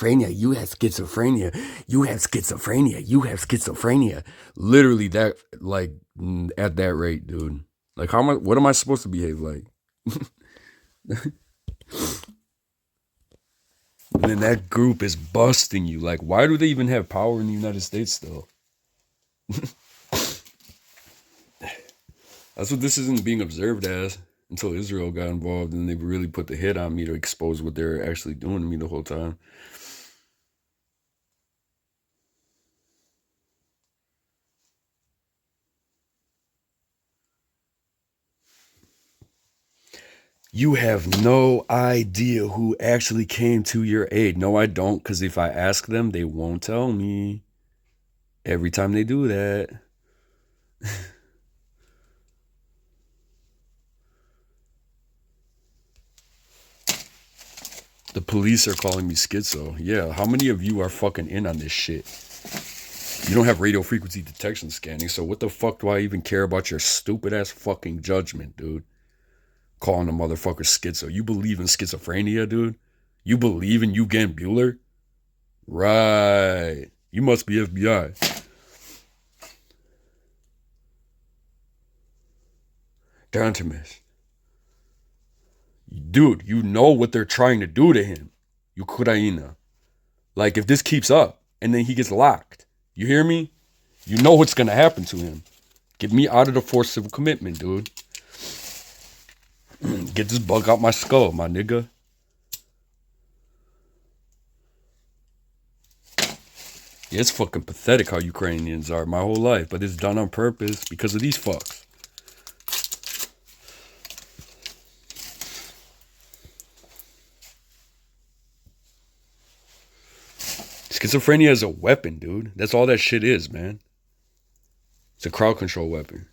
schizophrenia. You have schizophrenia. You have schizophrenia. You have schizophrenia. Literally that, like, at that rate, dude. Like, how am I, what am I supposed to behave like? And then that group is busting you. Like, why do they even have power in the United States still? That's what this isn't being observed as until Israel got involved and they really put the hit on me to expose what they're actually doing to me the whole time. You have no idea who actually came to your aid. No, I don't, because if I ask them, they won't tell me. Every time they do that. The police are calling me schizo. Yeah, how many of you are fucking in on this shit? You don't have radio frequency detection scanning, so what the fuck do I even care about your stupid ass fucking judgment, dude? Calling a motherfucker schizo. You believe in schizophrenia, dude? You believe in Eugen Bueller? Right. You must be FBI. Dantimus. Dude, you know what they're trying to do to him. Ukraina. Like, if this keeps up and then he gets locked, you hear me? You know what's gonna happen to him. Get me out of the forced civil commitment, dude. Get this bug out my skull, my nigga. Yeah, it's fucking pathetic how Ukrainians are my whole life, but it's done on purpose because of these fucks. Schizophrenia is a weapon, dude. That's all that shit is, man. It's a crowd control weapon.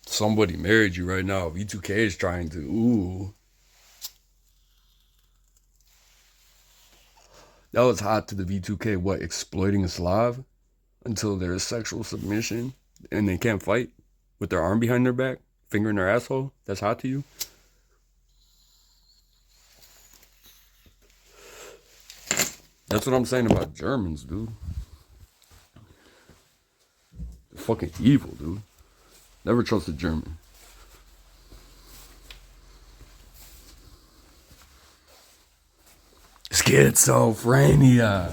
Somebody married you right now. V2K is trying to, ooh. That was hot to the V2K. What, exploiting a Slav until there is sexual submission and they can't fight with their arm behind their back, finger in their asshole? That's hot to you? That's what I'm saying about Germans, dude. They're fucking evil, dude. Never trust a German. Schizophrenia.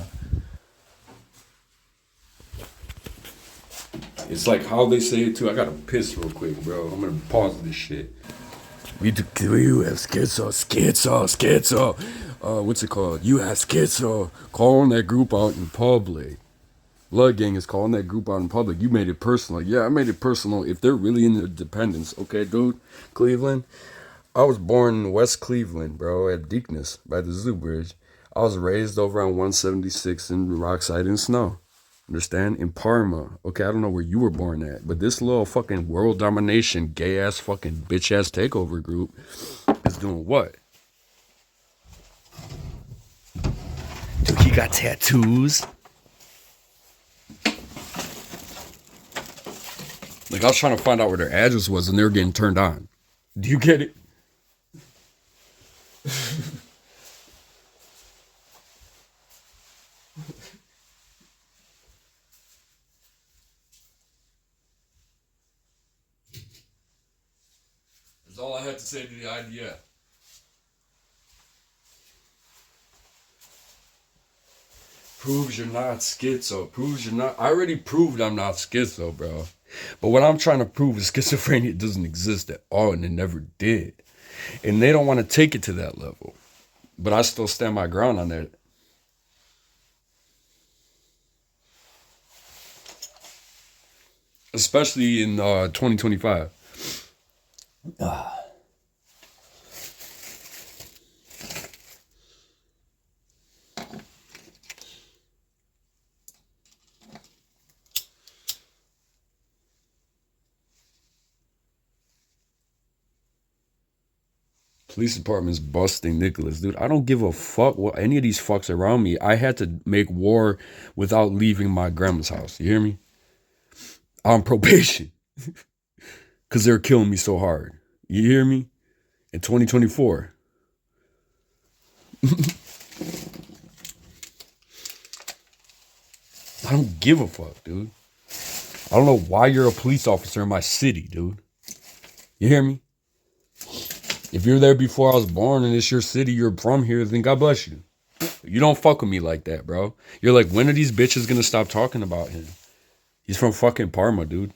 It's like how they say it too. I gotta piss real quick, bro. I'm gonna pause this shit. You have schizo. What's it called? You have schizo. Calling that group out in public. Blood Gang is calling that group out in public. You made it personal. Yeah, I made it personal. If they're really in independence, okay, dude, Cleveland. I was born in West Cleveland, bro, at Deaconess by the Zoo Bridge. I was raised over on 176 in Rockside and Snow. Understand? In Parma. Okay, I don't know where you were born at, but this little fucking world domination, gay ass fucking bitch ass takeover group is doing what? Dude, he got tattoos. Like, I was trying to find out where their address was and they were getting turned on. Do you get it? That's all I had to say to the idea. Proves you're not schizo. Proves you're not. I already proved I'm not schizo, bro. But what I'm trying to prove is schizophrenia doesn't exist at all, and it never did. And they don't want to take it to that level. But I still stand my ground on that. Especially in 2025. Police department's busting Nicholas, dude. I don't give a fuck what any of these fucks around me. I had to make war without leaving my grandma's house. You hear me? On probation. Because they're killing me so hard. You hear me? In 2024. I don't give a fuck, dude. I don't know why you're a police officer in my city, dude. You hear me? If you're there before I was born and it's your city, you're from here, then God bless you. You don't fuck with me like that, bro. You're like, when are these bitches gonna stop talking about him? He's from fucking Parma, dude.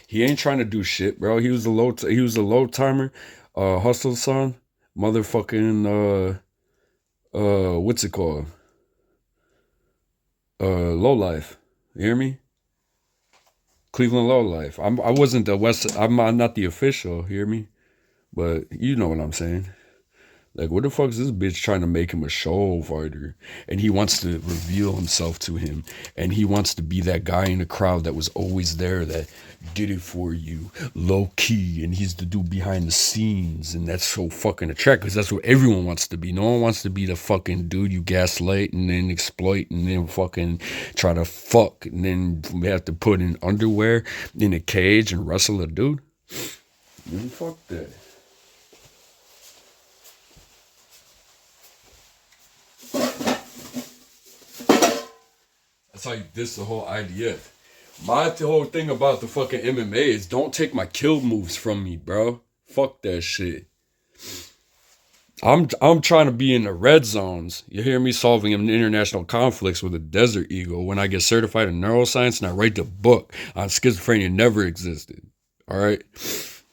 He ain't trying to do shit, bro. He was a low timer, hustle son, motherfucking what's it called? Low life. You hear me? Cleveland low life. I wasn't the West. I'm not the official. Hear me? But you know what I'm saying. Like, what the fuck is this bitch trying to make him a show fighter? And he wants to reveal himself to him. And he wants to be that guy in the crowd that was always there, that did it for you, low key. And he's the dude behind the scenes. And that's so fucking attractive because that's what everyone wants to be. No one wants to be the fucking dude you gaslight and then exploit and then fucking try to fuck. And then have to put in underwear in a cage and wrestle a dude. Man, fuck that. That's how you diss the whole IDF. My whole thing about the fucking MMA is don't take my kill moves from me, bro. Fuck that shit. I'm trying to be in the red zones. You hear me solving international conflicts with a desert eagle when I get certified in neuroscience and I write the book on schizophrenia never existed. All right?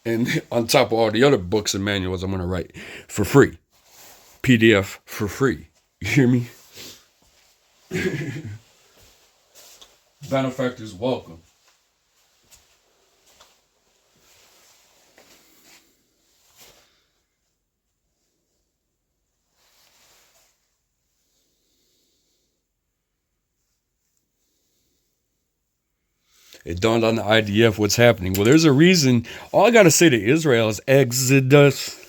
And on top of all the other books and manuals I'm going to write for free. PDF for free. You hear me? Benefactors welcome. It dawned on the IDF what's happening. Well, there's a reason. All I got to say to Israel is Exodus.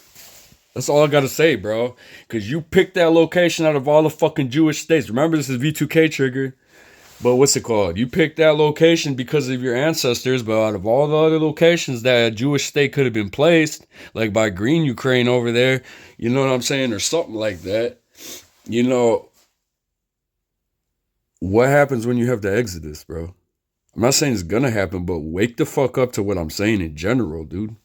That's all I got to say, bro. Because you picked that location out of all the fucking Jewish states. Remember, this is V2K trigger. But what's it called? You picked that location because of your ancestors, but out of all the other locations that a Jewish state could have been placed, like by Green Ukraine over there, you know what I'm saying, or something like that, you know, what happens when you have the Exodus, bro? I'm not saying it's gonna happen, but wake the fuck up to what I'm saying in general, dude.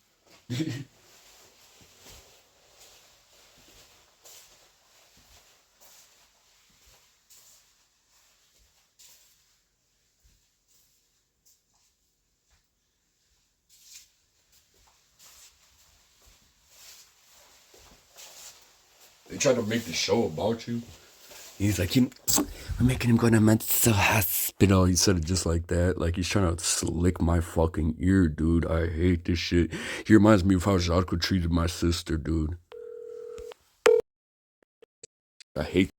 They try to make the show about you. He's like, we're making him go to a mental hospital. He said it just like that. Like he's trying to slick my fucking ear, dude. I hate this shit. He reminds me of how Jacques treated my sister, dude. I hate.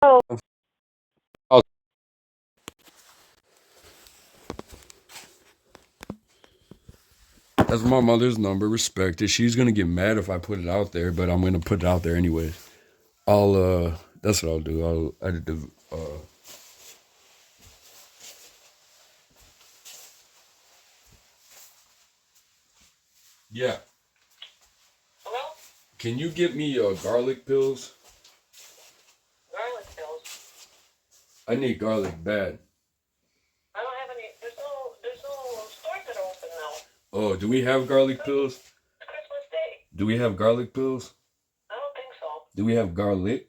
Oh, That's my mother's number. Respect it. She's gonna get mad if I put it out there, but I'm gonna put it out there anyways. That's what I'll do. I'll edit the yeah. hello? Can you get me garlic pills? Garlic pills. I need garlic bad. I don't have any. There's no stores that are open now. Oh, do we have garlic pills? It's Christmas Day. Do we have garlic pills? I don't think so. Do we have garlic?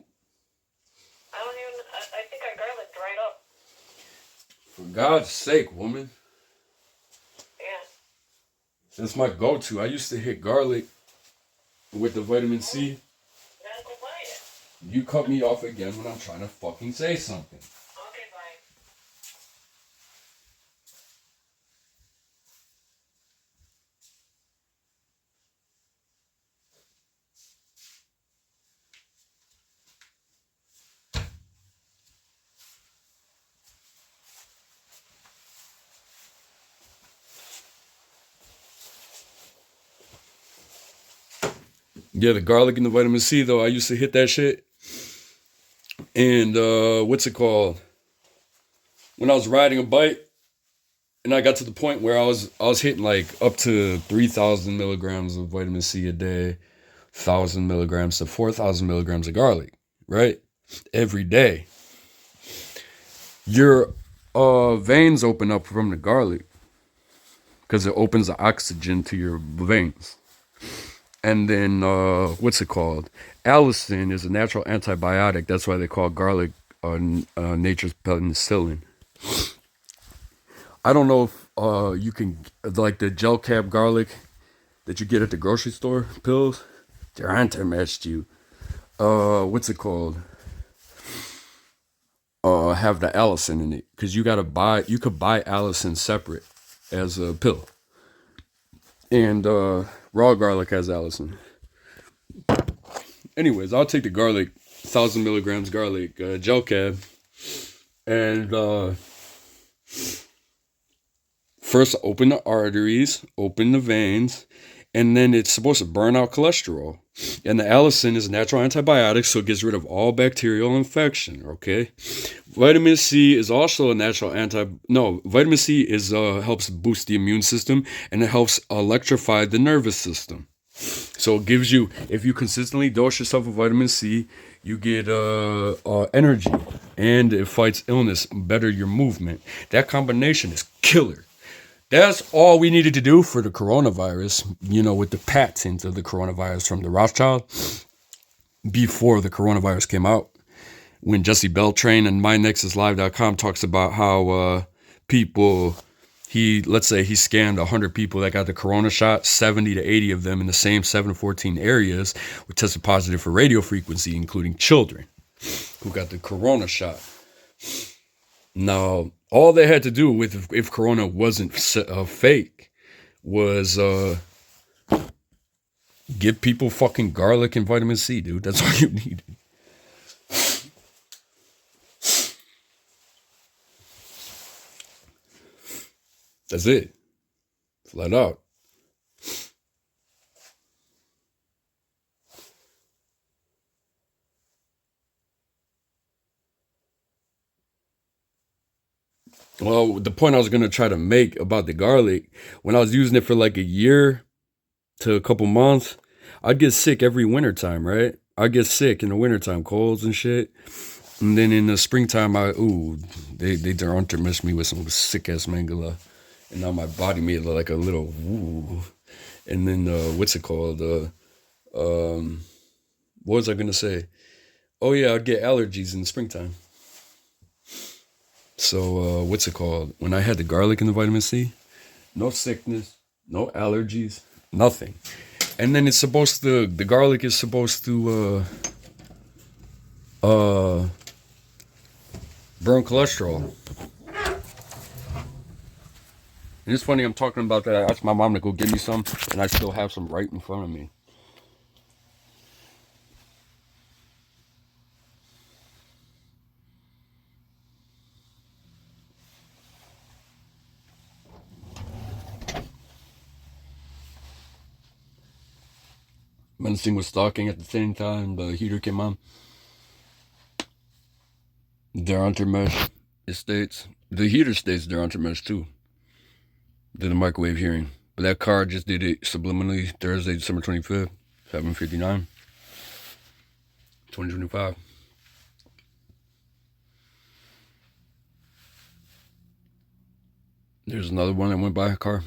I don't even. I think our garlic dried up. For God's sake, woman. Yeah. That's my go-to. I used to hit garlic with the vitamin C. You gotta go buy it. You cut me off again when I'm trying to fucking say something. Okay, bye. Yeah, the garlic and the vitamin C though. I used to hit that shit. And what's it called? When I was riding a bike, and I got to the point where I was hitting like up to 3,000 milligrams of vitamin C a day, 1,000 milligrams to 4,000 milligrams of garlic, right? Every day. Your veins open up from the garlic because it opens the oxygen to your veins. And then what's it called? Allicin is a natural antibiotic. That's why they call garlic nature's penicillin. I don't know if you can, like the gel cap garlic that you get at the grocery store pills. They're anti-matched you. What's it called? Have the allicin in it because you could buy allicin separate as a pill, and raw garlic has allicin. Anyways, I'll take the garlic, 1,000 milligrams garlic gel cap, and first open the arteries, open the veins, and then it's supposed to burn out cholesterol. And the allicin is a natural antibiotic, so it gets rid of all bacterial infection, okay? Vitamin C is also a natural vitamin C is helps boost the immune system, and it helps electrify the nervous system. So it gives you, if you consistently dose yourself with vitamin C, you get energy, and it fights illness, better your movement. That combination is killer. That's all we needed to do for the coronavirus, with the patent of the coronavirus from the Rothschild before the coronavirus came out. When Jesse Beltrain and MyNexusLive.com talks about how let's say he scanned 100 people that got the corona shot, 70 to 80 of them in the same 7 to 14 areas were tested positive for radio frequency, including children who got the corona shot. Now, all they had to do with if corona wasn't fake was give people fucking garlic and vitamin C, dude. That's all you needed. That's it. Flat out. Well, the point I was going to try to make about the garlic, when I was using it for like a year to a couple months, I'd get sick every wintertime, right? I'd get sick in the wintertime, colds and shit. And then in the springtime, they messed me with some sick ass mangala. And now my body made like a little woo. And then, what's it called? What was I going to say? Oh, yeah, I'd get allergies in the springtime. So, what's it called? When I had the garlic and the vitamin C, no sickness, no allergies, nothing. And then the garlic is supposed to burn cholesterol. And it's funny, I'm talking about that. I asked my mom to go get me some, and I still have some right in front of me. Menacing was stalking at the same time the heater came on. They're under mesh. It states. The heater states they're under mesh too. Did a microwave hearing. But that car just did it subliminally Thursday, December 25th, 7:59, 2025. There's another one that went by a car.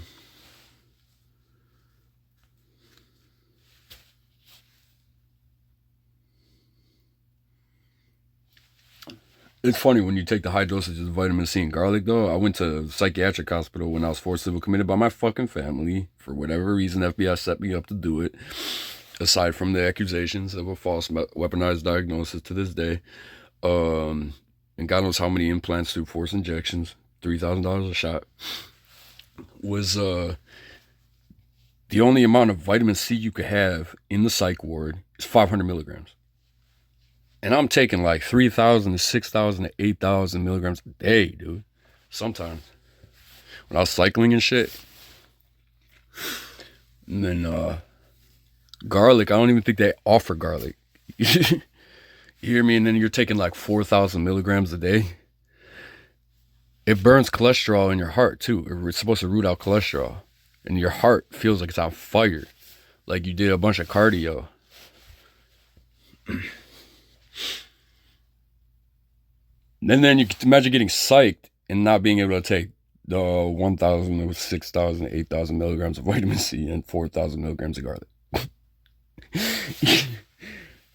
It's funny when you take the high dosages of vitamin C and garlic, though. I went to a psychiatric hospital when I was forcibly committed by my fucking family. For whatever reason, FBI set me up to do it. Aside from the accusations of a false weaponized diagnosis to this day. And God knows how many implants through forced injections. $3,000 a shot. Was the only amount of vitamin C you could have in the psych ward is 500 milligrams. And I'm taking like 3,000 to 6,000 to 8,000 milligrams a day, dude. Sometimes. When I was cycling and shit. And then, Garlic, I don't even think they offer garlic. You hear me? And then you're taking like 4,000 milligrams a day. It burns cholesterol in your heart too. It's supposed to root out cholesterol. And your heart feels like it's on fire. Like you did a bunch of cardio. And then you can imagine getting psyched and not being able to take the 1,000, 6,000, 8,000 milligrams of vitamin C and 4,000 milligrams of garlic.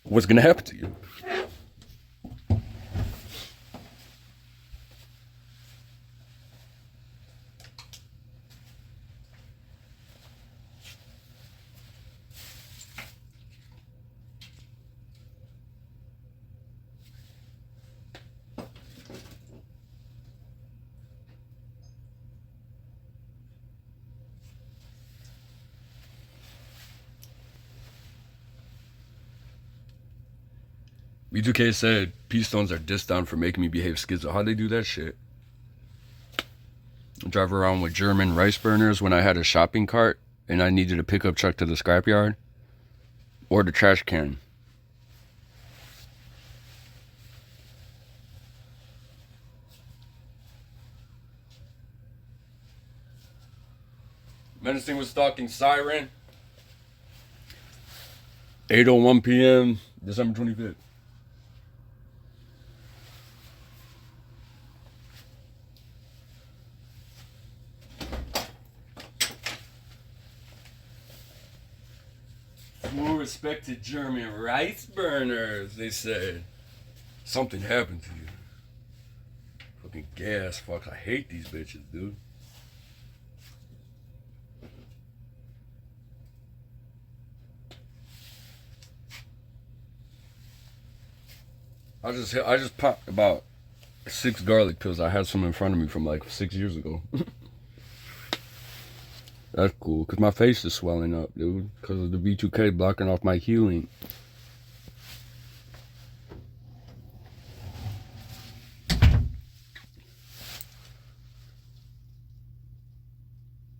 What's going to happen to you? B2K said P stones are dissed down for making me behave schizo. How'd they do that shit? I drive around with German rice burners when I had a shopping cart and I needed a pickup truck to the scrapyard or the trash can. Menacing was stalking Siren. 8:01 p.m. December 25th. More respected German rice burners, they said. Something happened to you. Fucking gas fucks. I hate these bitches, dude. I just popped about 6 garlic pills. I had some in front of me from like 6 years ago. That's cool, because my face is swelling up, dude, because of the B2K blocking off my healing.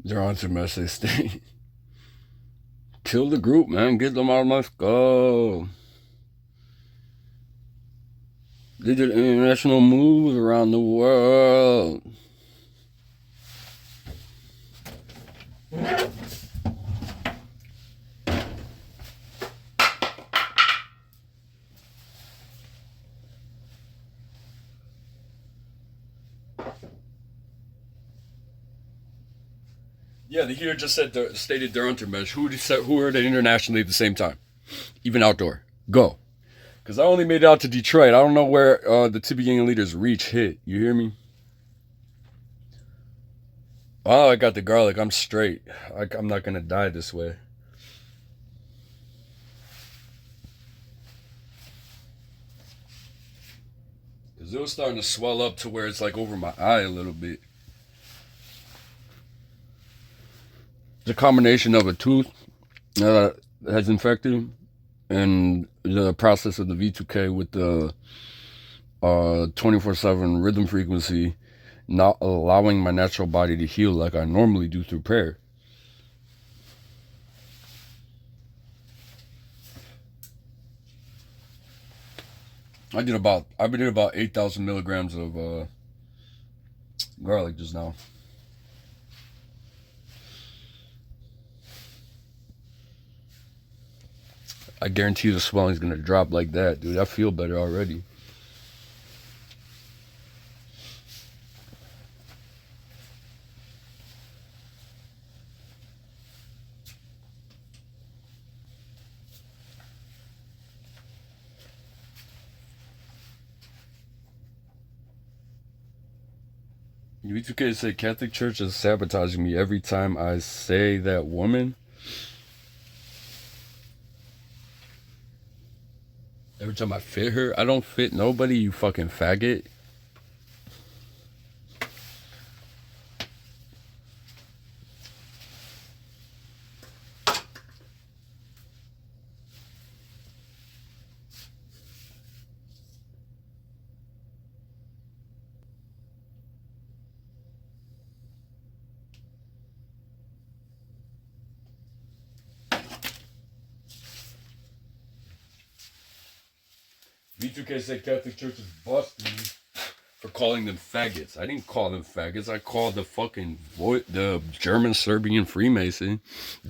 They're on to message state. Kill the group, man. Get them out. Let's go. They did international moves around the world. Yeah, the here just stated they're untermesh. Who heard it internationally at the same time? Even outdoor. Go. Because I only made it out to Detroit. I don't know where the Tippy Gang leaders reach hit. You hear me? Oh, I got the garlic. I'm straight. I'm not going to die this way. Because it was starting to swell up to where it's like over my eye a little bit. It's a combination of a tooth that has infected and the process of the V2K with the 24/7 rhythm frequency not allowing my natural body to heal like I normally do through prayer. I did about 8,000 milligrams of garlic just now. I guarantee you the swelling's gonna drop like that, dude. I feel better already. V2K say Catholic Church is sabotaging me every time I say that woman. Every time I fit her, I don't fit nobody, you fucking faggot. V2K said Catholic Church is busting me for calling them faggots. I didn't call them faggots. I called the fucking the German Serbian Freemason,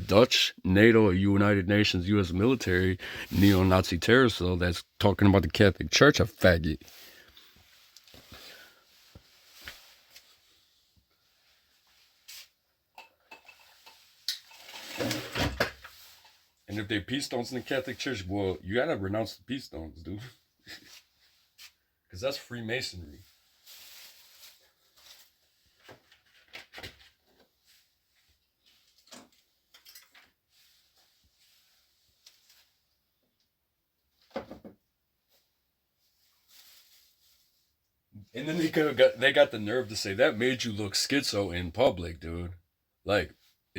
Dutch NATO, United Nations, U.S. military, neo-Nazi terrorist cell that's talking about the Catholic Church a faggot. And if they peace stones in the Catholic Church, well, you gotta renounce the peace stones, dude. Because that's Freemasonry. And then they got the nerve to say that made you look schizo in public, dude. Like,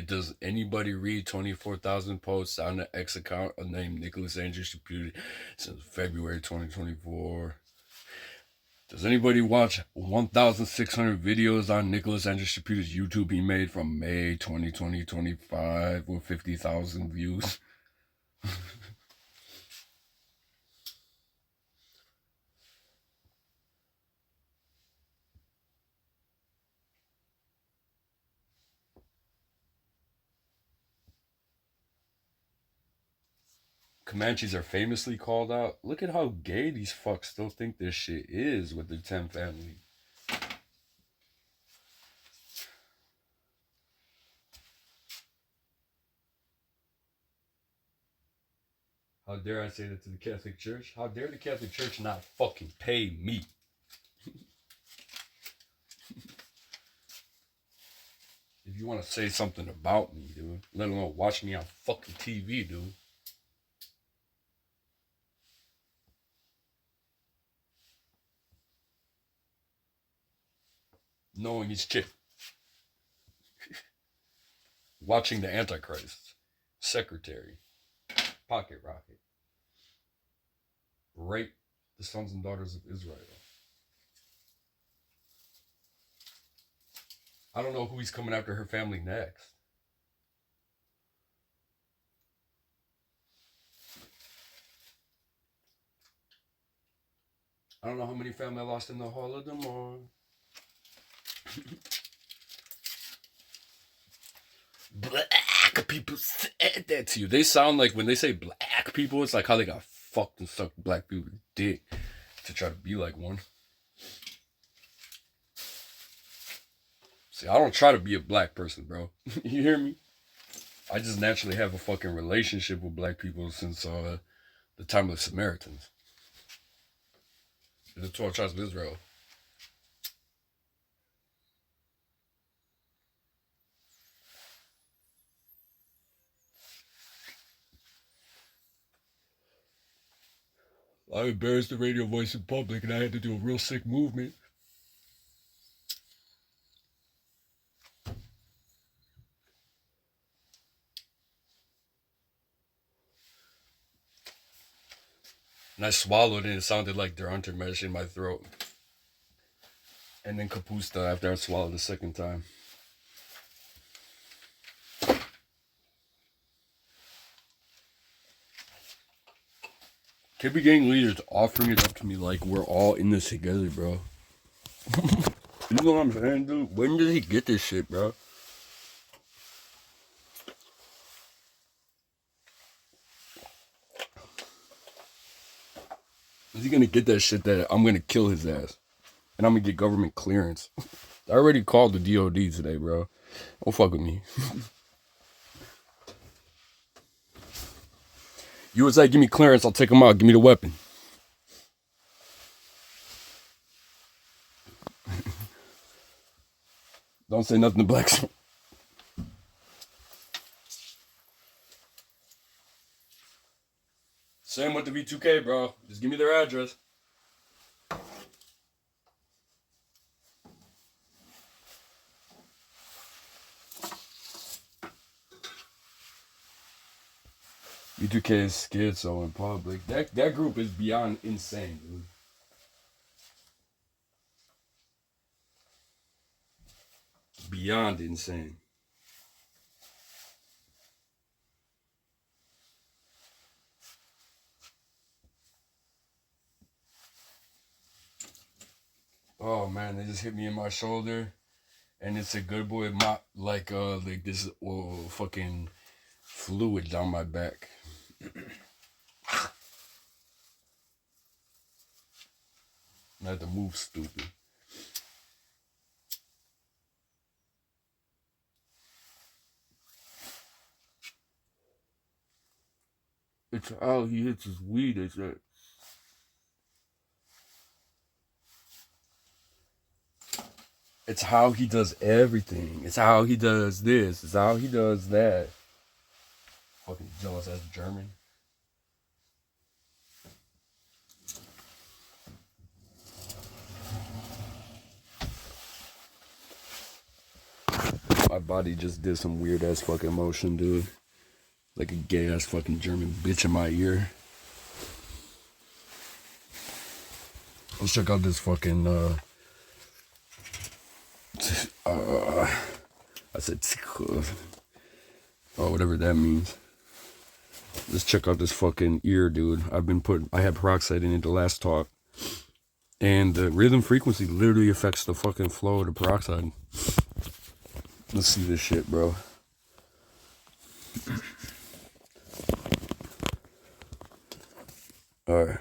does anybody read 24,000 posts on the X account named Nicholas Andrew Shapiro since February 2024? Does anybody watch 1,600 videos on Nicholas Andrew Shapiro's YouTube he made from May 2020-25 with 50,000 views? Comanches are famously called out. Look at how gay these fucks still think this shit is with the 10 family. How dare I say that to the Catholic Church? How dare the Catholic Church not fucking pay me? If you want to say something about me, dude, let alone watch me on fucking TV, dude. Knowing each chick. Watching the Antichrist. Secretary. Pocket Rocket. Rape the sons and daughters of Israel. I don't know who he's coming after her family next. I don't know how many family I lost in the Holodomor. Black people said that to you. They sound like when they say black people, it's like how they got fucked and sucked black people's dick to try to be like one. See, I don't try to be a black person, bro. You hear me? I just naturally have a fucking relationship with black people since the time of the Samaritans. The 12 tribes of Israel. I embarrassed the radio voice in public and I had to do a real sick movement. And I swallowed and it sounded like they're under mesh in my throat. And then kapusta after I swallowed the second time. Keep gang leaders offering it up to me like we're all in this together, bro. You know what I'm saying, dude? When did he get this shit, bro? Is he gonna get that shit that I'm gonna kill his ass? And I'm gonna get government clearance. I already called the DOD today, bro. Don't fuck with me. You was like, give me clearance, I'll take him out. Give me the weapon. Don't say nothing to blacks. Same with the V2K, bro. Just give me their address. V2K is schizo in public. That group is beyond insane, dude. Beyond insane. Oh man, they just hit me in my shoulder, and it's a good boy like this fucking fluid down my back. I had to move stupid. It's how he hits his weed, they said. It's how he does everything. It's how he does this. It's how he does that. Fucking jealous ass German. My body just did some weird ass fucking motion, dude. Like a gay ass fucking German bitch in my ear. Let's check out this fucking I said oh, whatever that means. Let's check out this fucking ear, dude. I had peroxide in it the last talk. And the rhythm frequency literally affects the fucking flow of the peroxide. Let's see this shit, bro. Alright.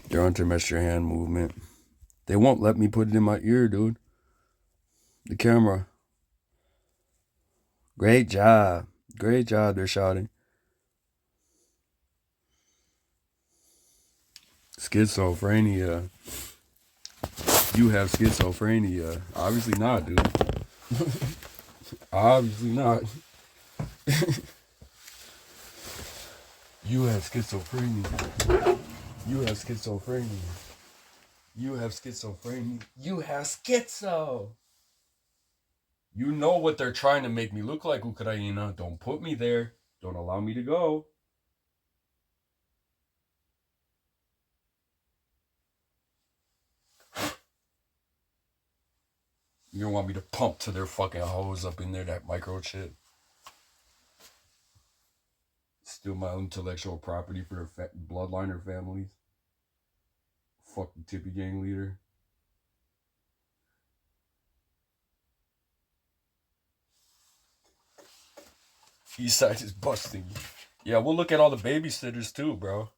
They're on to mesh your hand movement. They won't let me put it in my ear, dude. The camera. Great job. Great job, they're shouting. Schizophrenia. You have schizophrenia. Obviously not, dude. Obviously not. You have schizophrenia. You have schizophrenia. You have schizophrenia. You have schizo. You know what they're trying to make me look like, Ukraina. Don't put me there. Don't allow me to go. You don't want me to pump to their fucking hose up in there, that microchip. Steal my intellectual property for their bloodliner families. Fuck the Tippy Gang leader. Eastside is busting. Yeah, we'll look at all the babysitters too, bro.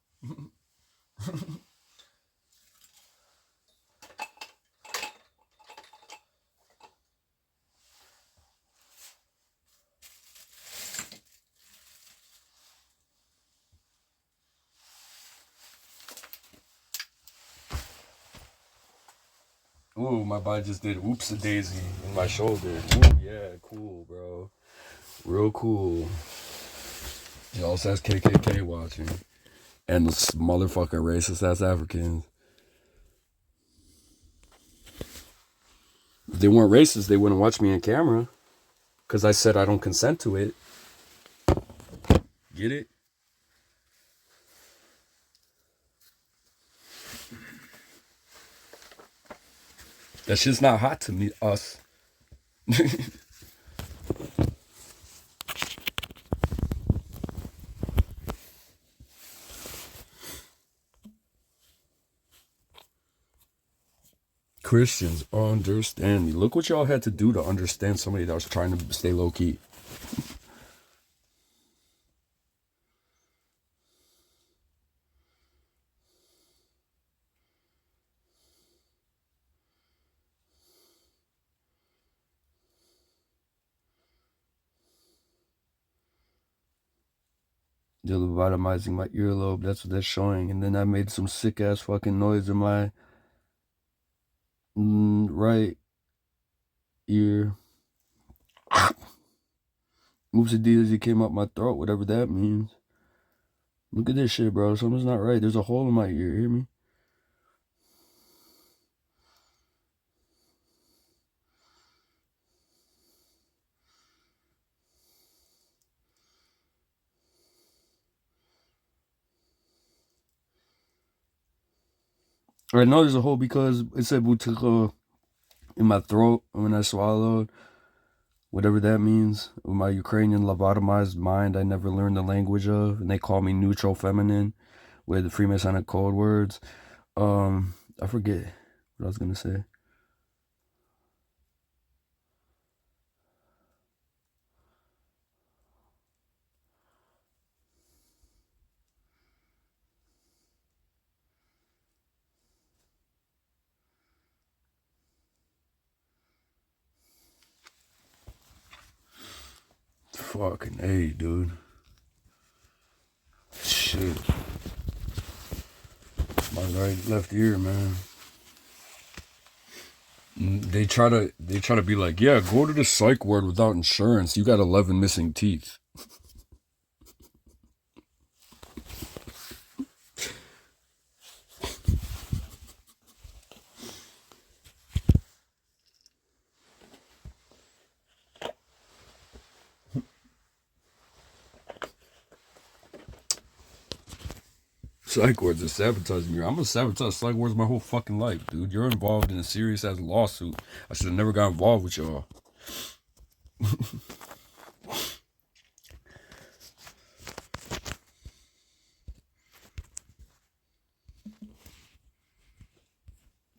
Ooh, my body just did oops-a-daisy in my shoulder. Ooh, yeah, cool, bro. Real cool. It also has KKK watching. And the motherfucking racist ass Africans. If they weren't racist, they wouldn't watch me on camera. Because I said I don't consent to it. Get it? That shit's not hot to me, us. Christians, understand me. Look what y'all had to do to understand somebody that was trying to stay low key. They're lobotomizing my earlobe. That's what they're showing. And then I made some sick ass fucking noise in my right ear. Oopsie daisy came up my throat, whatever that means. Look at this shit, bro. Something's not right. There's a hole in my ear. Hear me? I know there's a hole because it said butika in my throat when I swallowed. whatever that means. With my Ukrainian lobotomized mind, I never learned the language of, and they call me neutral feminine with Freemasonic code words. I forget what I was gonna say. Fucking A, dude. Shit. My right, left ear, man. They try to be like, yeah, go to the psych ward without insurance. You got 11 missing teeth. Psych wards are sabotaging me. I'm gonna sabotage psych wards my whole fucking life, dude. You're involved in a serious ass lawsuit. I should have never got involved with y'all.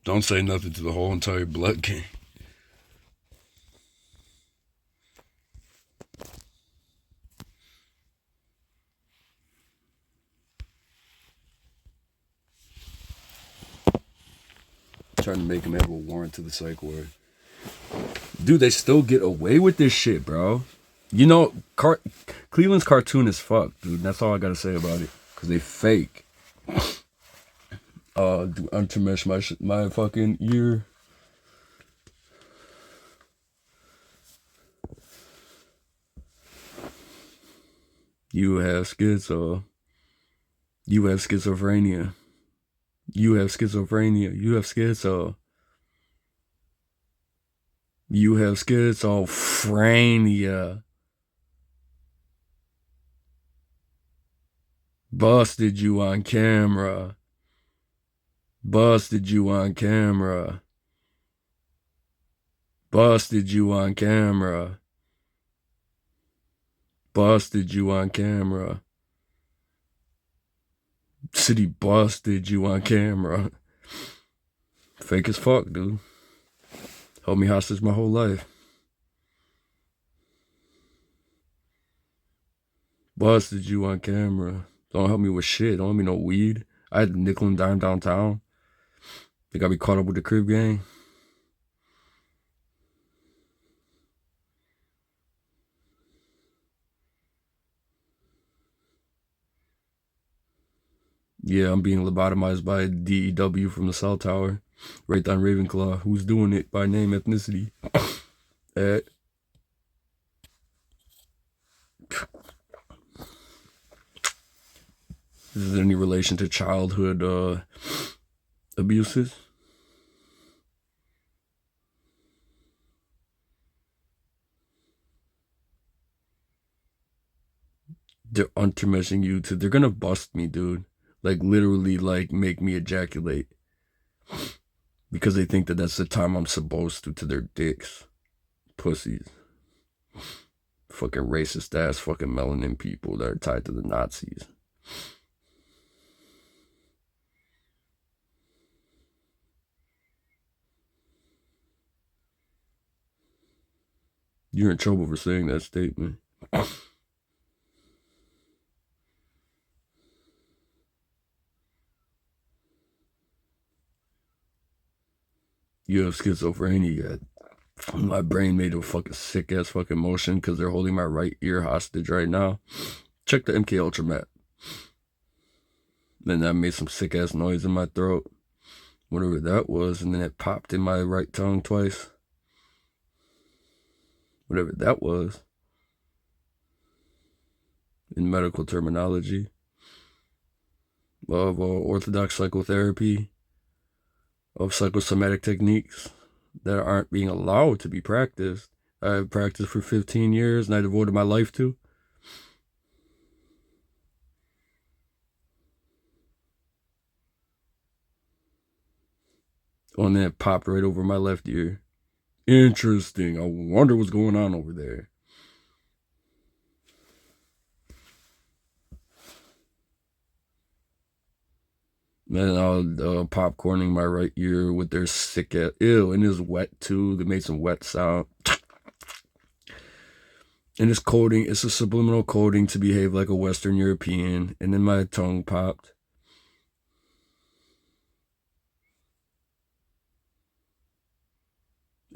Don't say nothing to the whole entire blood gang. Trying to make him have a warrant to the psych ward. Dude, they still get away with this shit, bro. You know, Cleveland's cartoon is fucked, dude. That's all I gotta say about it. Because they fake. Untermesh my fucking ear. You have schizo. You have schizophrenia. You have schizophrenia. You have schizo. You have schizophrenia. Busted you on camera. Busted you on camera. Busted you on camera. Busted you on camera. City busted you on camera. Fake as fuck, dude. Held me hostage my whole life. Busted you on camera. Don't help me with shit. Don't help me no weed. I had nickel and dime downtown. They got me caught up with the crib gang. Yeah, I'm being lobotomized by a DEW from the cell tower. Right on Ravenclaw. Who's doing it by name, ethnicity? Is there any relation to childhood abuses? They're intermeshing you to. They're gonna bust me, dude. Like literally, like make me ejaculate because they think that that's the time I'm supposed to their dicks, pussies, fucking racist ass fucking melanin people that are tied to the Nazis. You're in trouble for saying that statement. You have schizophrenia. My brain made a fucking sick ass fucking motion because they're holding my right ear hostage right now. Check the MK Ultra map. Then that made some sick ass noise in my throat. Whatever that was, and then it popped in my right tongue twice. Whatever that was. In medical terminology. Of orthodox psychotherapy. Of psychosomatic techniques that aren't being allowed to be practiced. I've practiced for 15 years and I devoted my life to. Oh, and then it popped right over my left ear. Interesting. I wonder what's going on over there. Man, I was popcorning my right ear with their sick ass. Ew, and it's wet too. They made some wet sound. And it's coding, it's a subliminal coding to behave like a Western European. And then my tongue popped.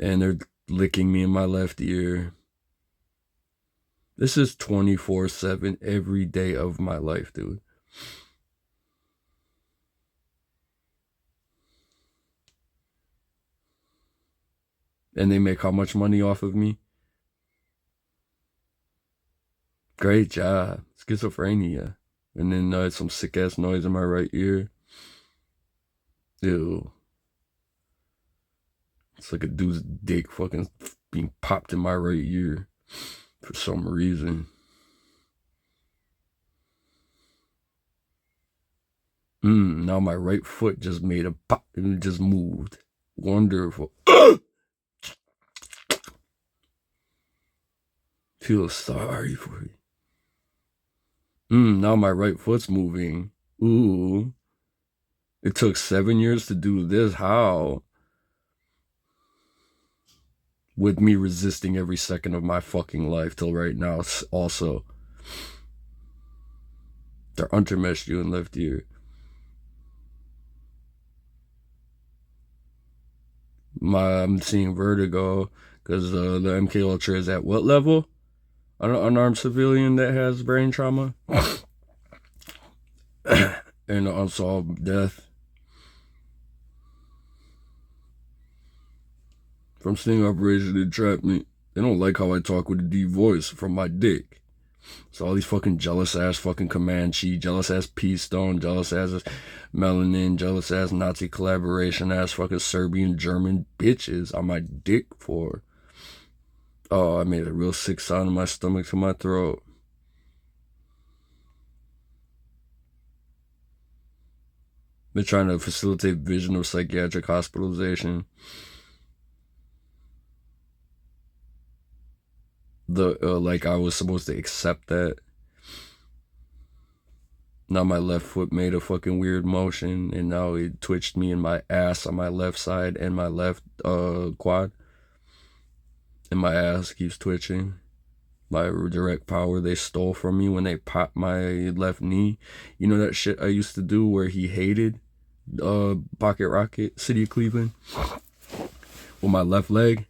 And they're licking me in my left ear. This is 24/7 every day of my life, dude. And they make how much money off of me? Great job. Schizophrenia. And then some sick ass noise in my right ear. Ew. It's like a dude's dick fucking being popped in my right ear for some reason. Now my right foot just made a pop and it just moved. Wonderful. Feel sorry for you. Now my right foot's moving. Ooh. It took 7 years to do this. How? With me resisting every second of my fucking life till right now also. They're untermeshed you in left ear. I'm seeing vertigo because the MK Ultra is at what level? An unarmed civilian that has brain trauma and unsolved death from sting operation entrapment. They don't like how I talk with a deep voice from my dick. So all these fucking jealous ass fucking Comanche, jealous ass P-Stone, jealous ass Melanin, jealous ass Nazi collaboration ass fucking Serbian German bitches on my dick for. Oh, I made a real sick sound in my stomach to my throat. They're trying to facilitate vision of psychiatric hospitalization. Like I was supposed to accept that. Now my left foot made a fucking weird motion, and now it twitched me in my ass on my left side and my left quad. And my ass keeps twitching. My direct power they stole from me when they popped my left knee. You know that shit I used to do where he hated Pocket Rocket, City of Cleveland? With my left leg?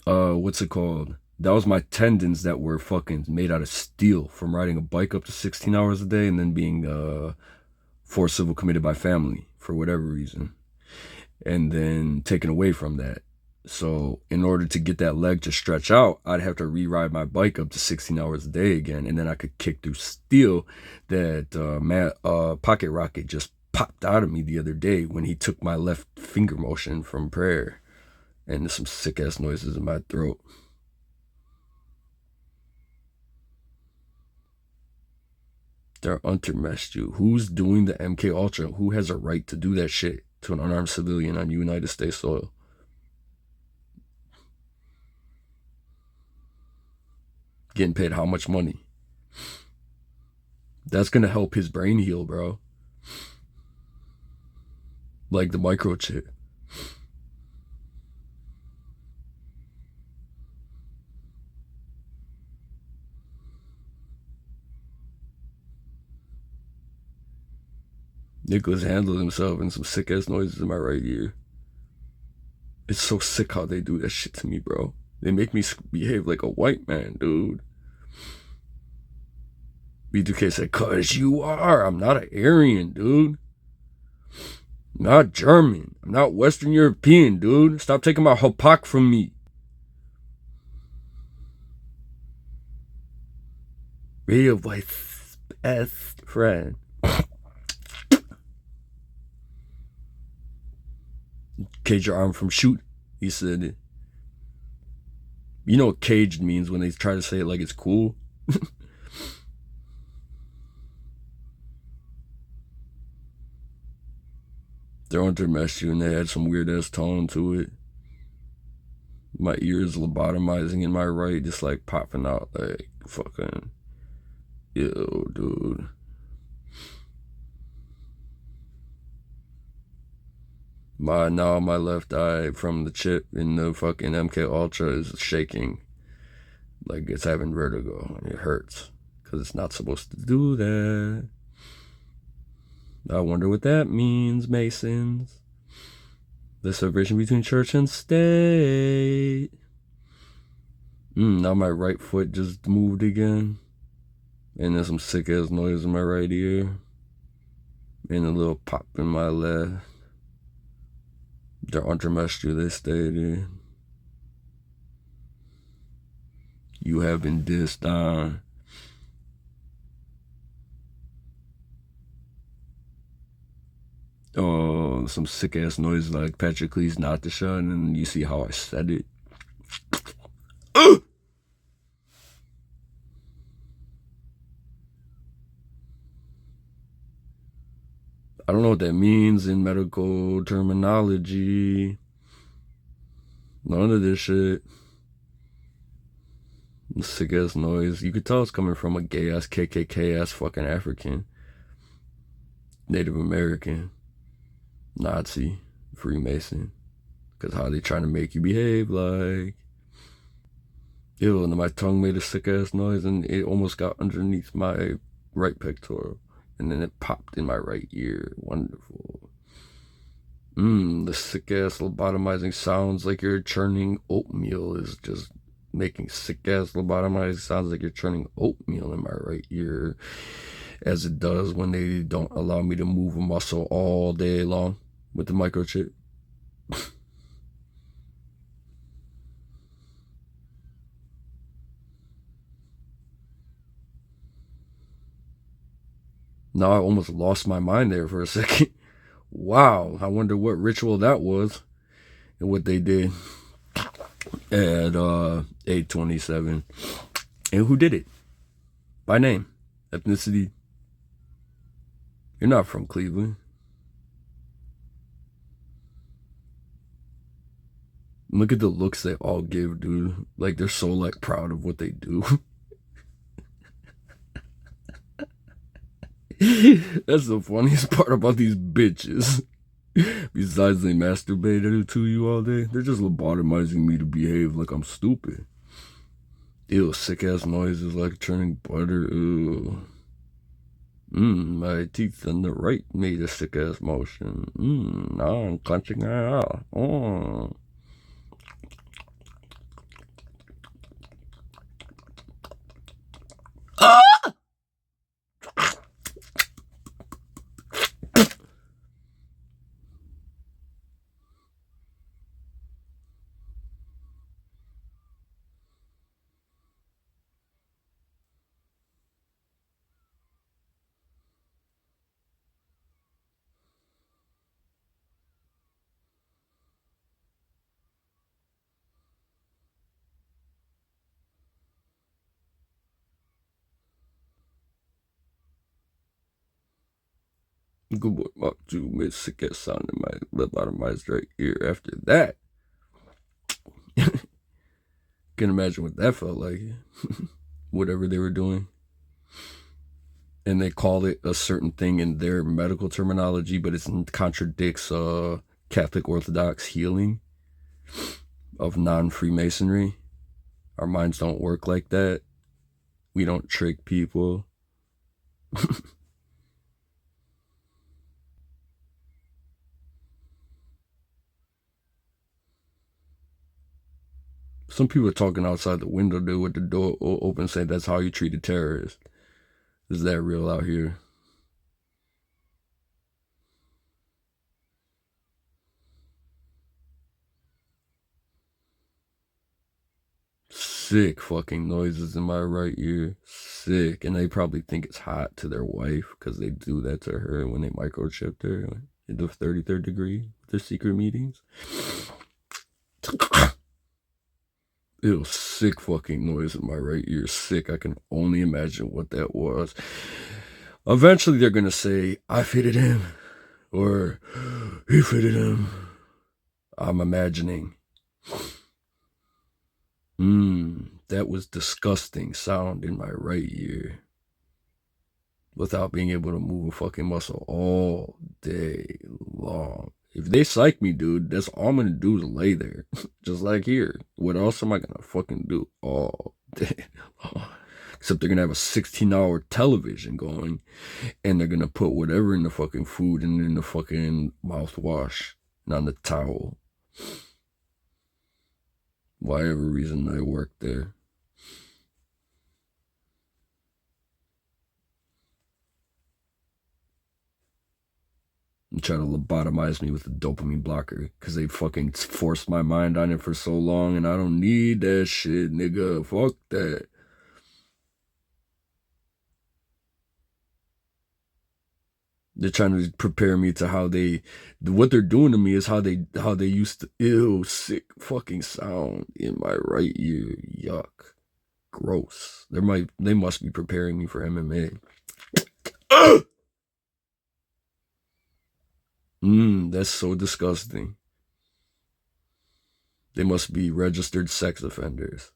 What's it called? That was my tendons that were fucking made out of steel from riding a bike up to 16 hours a day and then being forced civil committed by family for whatever reason. And then taken away from that. So in order to get that leg to stretch out, I'd have to re-ride my bike up to 16 hours a day again. And then I could kick through steel that Pocket Rocket just popped out of me the other day when he took my left finger motion from prayer. And there's some sick ass noises in my throat. They're untermeshed you. Who's doing the MK Ultra? Who has a right to do that shit to an unarmed civilian on United States soil? Getting paid how much money? That's gonna help his brain heal, bro. Like the microchip. Nicholas handled himself and some sick ass noises in my right ear. It's so sick how they do that shit to me, bro. They make me behave like a white man, dude. B2K said, "Cause you are. I'm not an Aryan, dude. I'm not German. I'm not Western European, dude. Stop taking my hopak from me." Radio voice best friend. Cage your arm from shoot. He said, you know what caged means when they try to say it like it's cool? They're untermeshed you and they had some weird ass tone to it. My ears lobotomizing in my right, just like popping out like fucking. Ew, dude. Now my left eye from the chip in the fucking MK Ultra is shaking. Like it's having vertigo and it hurts. Because it's not supposed to do that. I wonder what that means, Masons. The separation between church and state. Now my right foot just moved again. And there's some sick ass noise in my right ear. And a little pop in my left. They're entremestru, they stated. You have been dissed on. Oh, some sick ass noise like Patroclus not the shot, and you see how I said it. I don't know what that means in medical terminology. None of this shit. Sick ass noise. You could tell it's coming from a gay ass KKK ass fucking African, Native American, Nazi, Freemason. Because how they trying to make you behave like. Ew, and my tongue made a sick ass noise and it almost got underneath my right pectoral. And then it popped in my right ear. Wonderful. The sick ass lobotomizing sounds like you're churning oatmeal is just making sick ass lobotomizing sounds like you're churning oatmeal in my right ear. As it does when they don't allow me to move a muscle all day long with the microchip. Now I almost lost my mind there for a second. Wow, I wonder what ritual that was and what they did at 8:27. And who did it? By name, ethnicity. You're not from Cleveland. Look at the looks they all give, dude. Like they're so like proud of what they do. That's the funniest part about these bitches. Besides they masturbated to you all day, they're just lobotomizing me to behave like I'm stupid. Ew, sick ass noises like churning butter. Ew. My teeth on the right made a sick ass motion. Now I'm clenching out. Oh. Good boy, Mark 2 made sick ass sound in my left out of my right ear after that. Can imagine what that felt like. Whatever they were doing. And they call it a certain thing in their medical terminology, but it contradicts Catholic Orthodox healing of non-Freemasonry. Our minds don't work like that. We don't trick people. Some people are talking outside the window, dude, with the door open, saying that's how you treat a terrorist. Is that real out here? Sick fucking noises in my right ear. Sick. And they probably think it's hot to their wife because they do that to her when they microchipped her in the 33rd degree with their secret meetings. Ew, sick fucking noise in my right ear. Sick. I can only imagine what that was. Eventually they're going to say, I fitted him. Or, he fitted him. I'm imagining. That was disgusting sound in my right ear. Without being able to move a fucking muscle all day long. If they psych me, dude, that's all I'm gonna do is lay there. Just like here. What else am I gonna fucking do all day long? Except they're gonna have a 16-hour television going, and they're gonna put whatever in the fucking food and in the fucking mouthwash and on the towel. Whatever reason I work there. And try to lobotomize me with a dopamine blocker because they fucking forced my mind on it for so long, and I don't need that shit, nigga. Fuck that. They're trying to prepare me to how what they're doing to me is how they used to, ew, sick fucking sound in my right ear. Yuck. Gross. They must be preparing me for MMA. That's so disgusting. They must be registered sex offenders.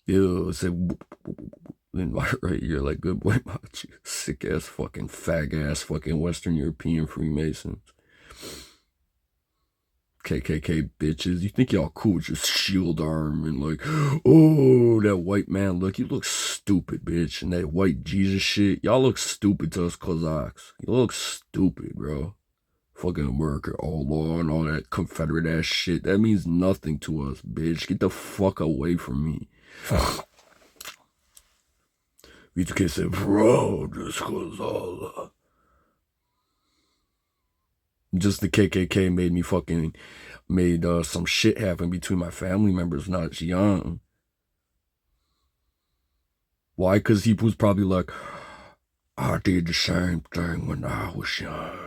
Ew, it's like in my right ear, like, good boy, about you. Sick ass fucking fag ass fucking Western European Freemasons. KKK bitches. You think y'all cool with your shield arm and like, oh, that white man look. You look stupid, bitch. And that white Jesus shit. Y'all look stupid to us Kazakhs. You look stupid, bro. Fucking America, all law and all that Confederate ass shit. That means nothing to us, bitch. Get the fuck away from me. VTK said, bro, just cause all just the KKK made some shit happen between my family members when I was young. Why? Because he was probably like, I did the same thing when I was young.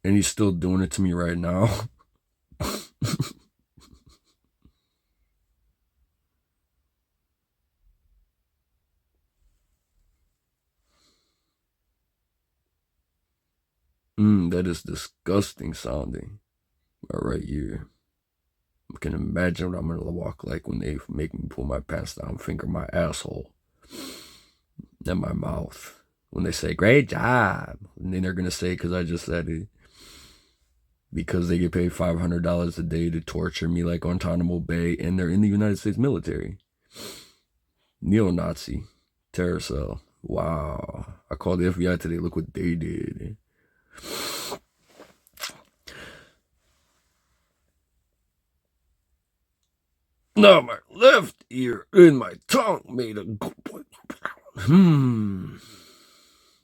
And he's still doing it to me right now. That is disgusting sounding. My right ear. I can imagine what I'm gonna walk like when they make me pull my pants down, finger my asshole, and my mouth. When they say, great job. And then they're gonna say, because I just said it, because they get paid $500 a day to torture me like Guantanamo Bay, and they're in the United States military. Neo-Nazi. Terror cell. Wow. I called the FBI today. Look what they did. Now my left ear and my tongue made a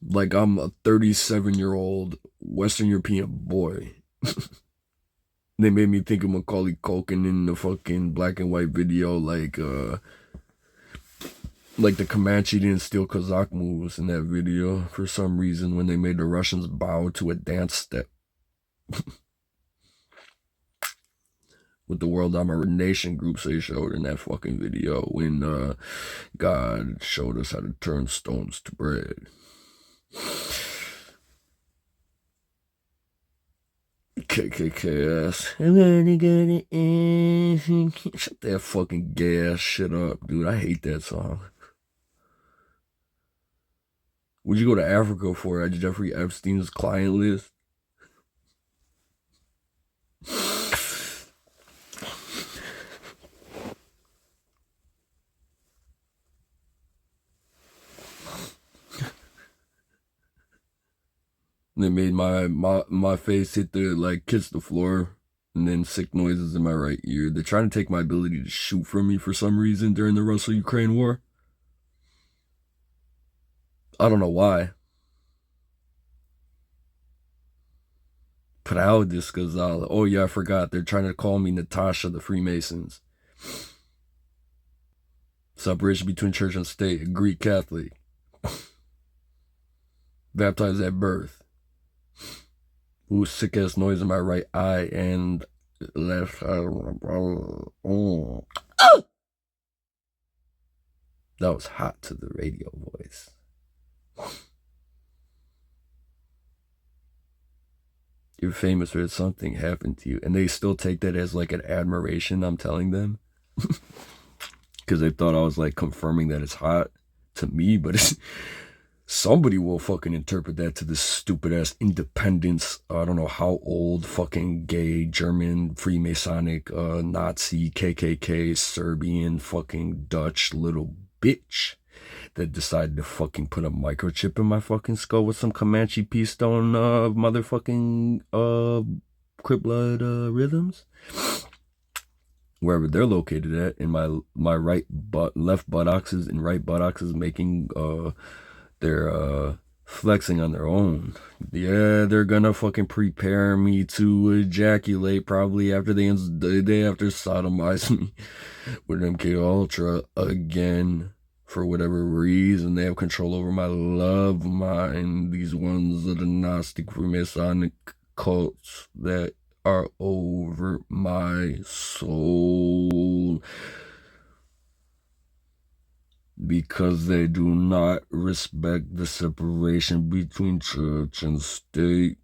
like I'm a 37-year-old Western European boy. They made me think of Macaulay Culkin in the fucking black and white video, like the Comanche didn't steal Kazakh moves in that video for some reason when they made the Russians bow to a dance step. With the World Domination groups they showed in that fucking video when God showed us how to turn stones to bread. KKK ass. Shut that fucking gay ass shit up, dude. I hate that song. What'd you go to Africa for? At Jeffrey Epstein's client list? They made my face hit the, like, kiss the floor, and then sick noises in my right ear. They're trying to take my ability to shoot from me for some reason during the Russo-Ukraine war. I don't know why. Pravda сказала. Oh yeah, I forgot. They're trying to call me Natasha the Freemasons. Separation between church and state. A Greek Catholic. Baptized at birth. Ooh, sick ass noise in my right eye and left eye. Oh. That was hot to the radio voice. You're famous for something happened to you. And they still take that as like an admiration I'm telling them. Because they thought I was like confirming that it's hot to me, but it's, somebody will fucking interpret that to this stupid ass independence. I don't know how old, fucking gay, German, Freemasonic, Nazi, KKK, Serbian, fucking Dutch little bitch that decided to fucking put a microchip in my fucking skull with some Comanche P Stone motherfucking Crip Blood rhythms. Wherever they're located at, in my left buttocks and right buttocks is making they're flexing on their own. Yeah, they're gonna fucking prepare me to ejaculate probably after the day after sodomize me with MK Ultra again. For whatever reason, they have control over my love mind. These ones are the Gnostic Freemasonic cults that are over my soul. Because they do not respect the separation between church and state.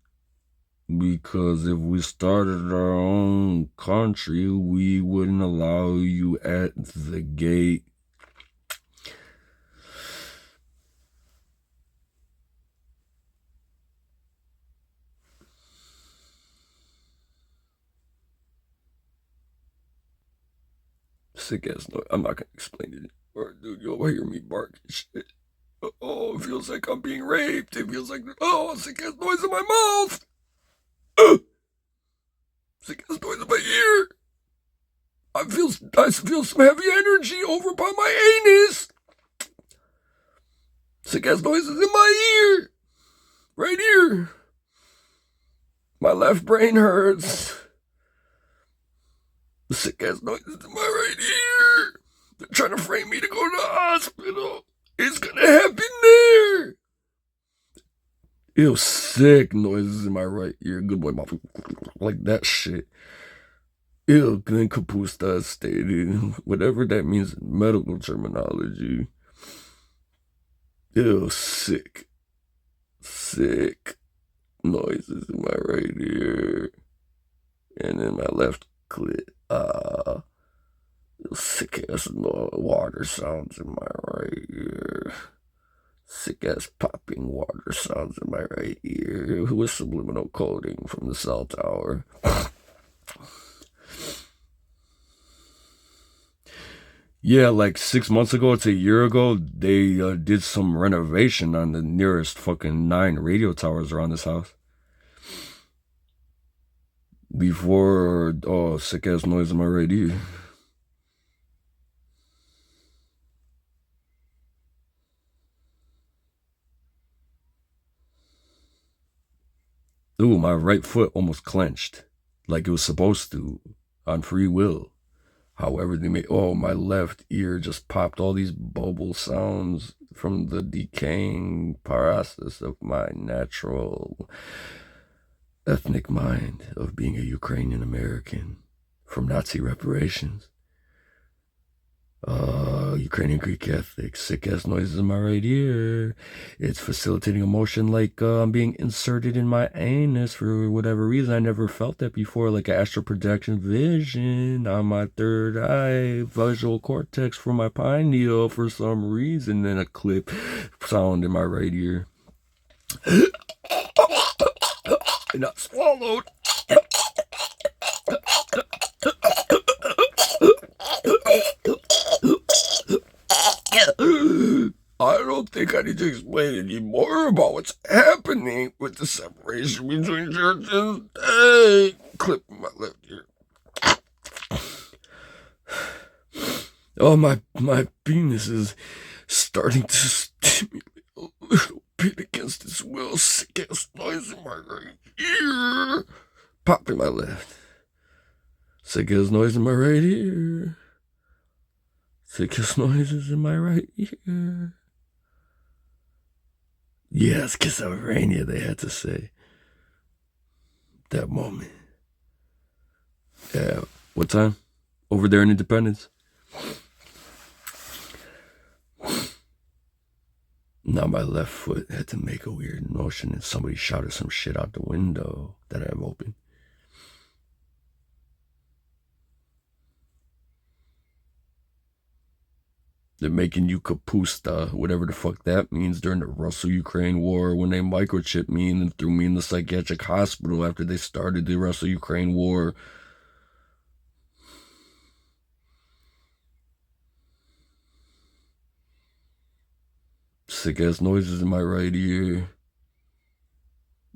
Because if we started our own country, we wouldn't allow you at the gate. Sick ass noise. I'm not gonna explain it. Or dude, you'll hear me bark and shit. Oh, it feels like I'm being raped. It feels like sick ass noise in my mouth. Sick ass noise in my ear. I feel some heavy energy over by my anus. Sick ass noises in my ear. Right here. My left brain hurts. The sick ass noises in my right ear. They're trying to frame me to go to the hospital. It's gonna happen there. Ew, sick noises in my right ear. Good boy, mouth. Like that shit. Ew, then kapusta stated. Whatever that means in medical terminology. Ew, sick. Sick noises in my right ear. And in my left clit. Sick ass water sounds in my right ear. Sick ass popping water sounds in my right ear with subliminal coding from the cell tower. Yeah, like 6 months ago to a year ago, they did some renovation on the nearest fucking 9 radio towers around this house. Before, sick ass noise in my right ear. Ooh, my right foot almost clenched, like it was supposed to, on free will. However, they made, my left ear just popped all these bubble sounds from the decaying process of my natural ethnic mind of being a Ukrainian American from Nazi reparations. Ukrainian Greek Catholic, sick ass noises in my right ear. It's facilitating emotion like I'm being inserted in my anus for whatever reason. I never felt that before, like astral projection vision on my third eye, visual cortex for my pineal for some reason, and a clip sound in my right ear. And I swallowed. I don't think I need to explain any more about what's happening with the separation between church and state. Clip my left ear. Oh, my penis is starting to stimulate a little bit against its will. Sick ass noise in my right ear. Pop in my left. Sick ass noise in my right ear. Sick ass noises in my right ear. Yes, schizophrenia, they had to say. That moment. Yeah. What time? Over there in Independence. Now my left foot had to make a weird motion and somebody shouted some shit out the window that I have open. They're making you kapusta, whatever the fuck that means, during the Russo-Ukraine war when they microchipped me and then threw me in the psychiatric hospital after they started the Russo-Ukraine war. Sick ass noises in my right ear.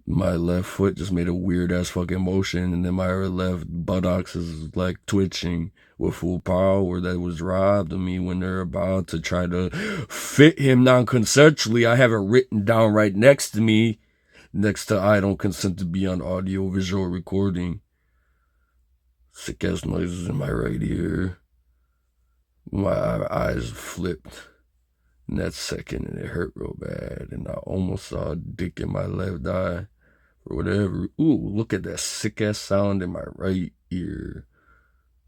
My left foot just made a weird ass fucking motion, and then my left buttocks is like twitching with full power that was robbed of me when they're about to try to fit him non-consensually. I have it written down right next to me, next to I don't consent to be on audio visual recording. Sick ass noises in my right ear. My eyes flipped in that second and it hurt real bad, and I almost saw a dick in my left eye or whatever. Ooh, look at that sick ass sound in my right ear.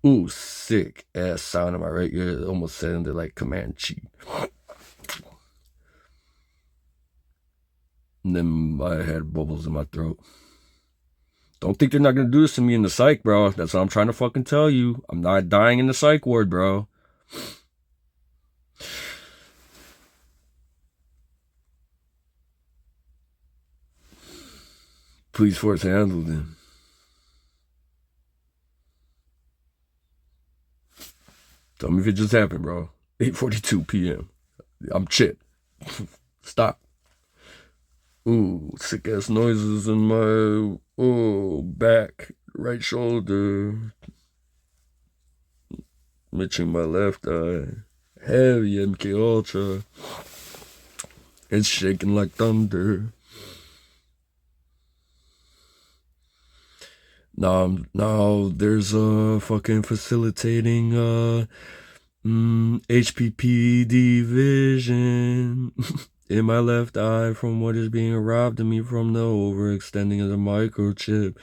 Ooh, sick ass sound in my right ear. It almost sounded like Comanche. And then I had bubbles in my throat. Don't think they're not gonna do this to me in the psych, bro. That's what I'm trying to fucking tell you. I'm not dying in the psych ward, bro. Please force handle them. Tell me if it just happened, bro. 8:42 p.m. I'm chipped. Stop. Ooh, sick ass noises in my back, right shoulder. Itching my left eye. Heavy MK Ultra. It's shaking like thunder. Now there's a fucking facilitating HPPD vision in my left eye from what is being robbed of me from the overextending of the microchip,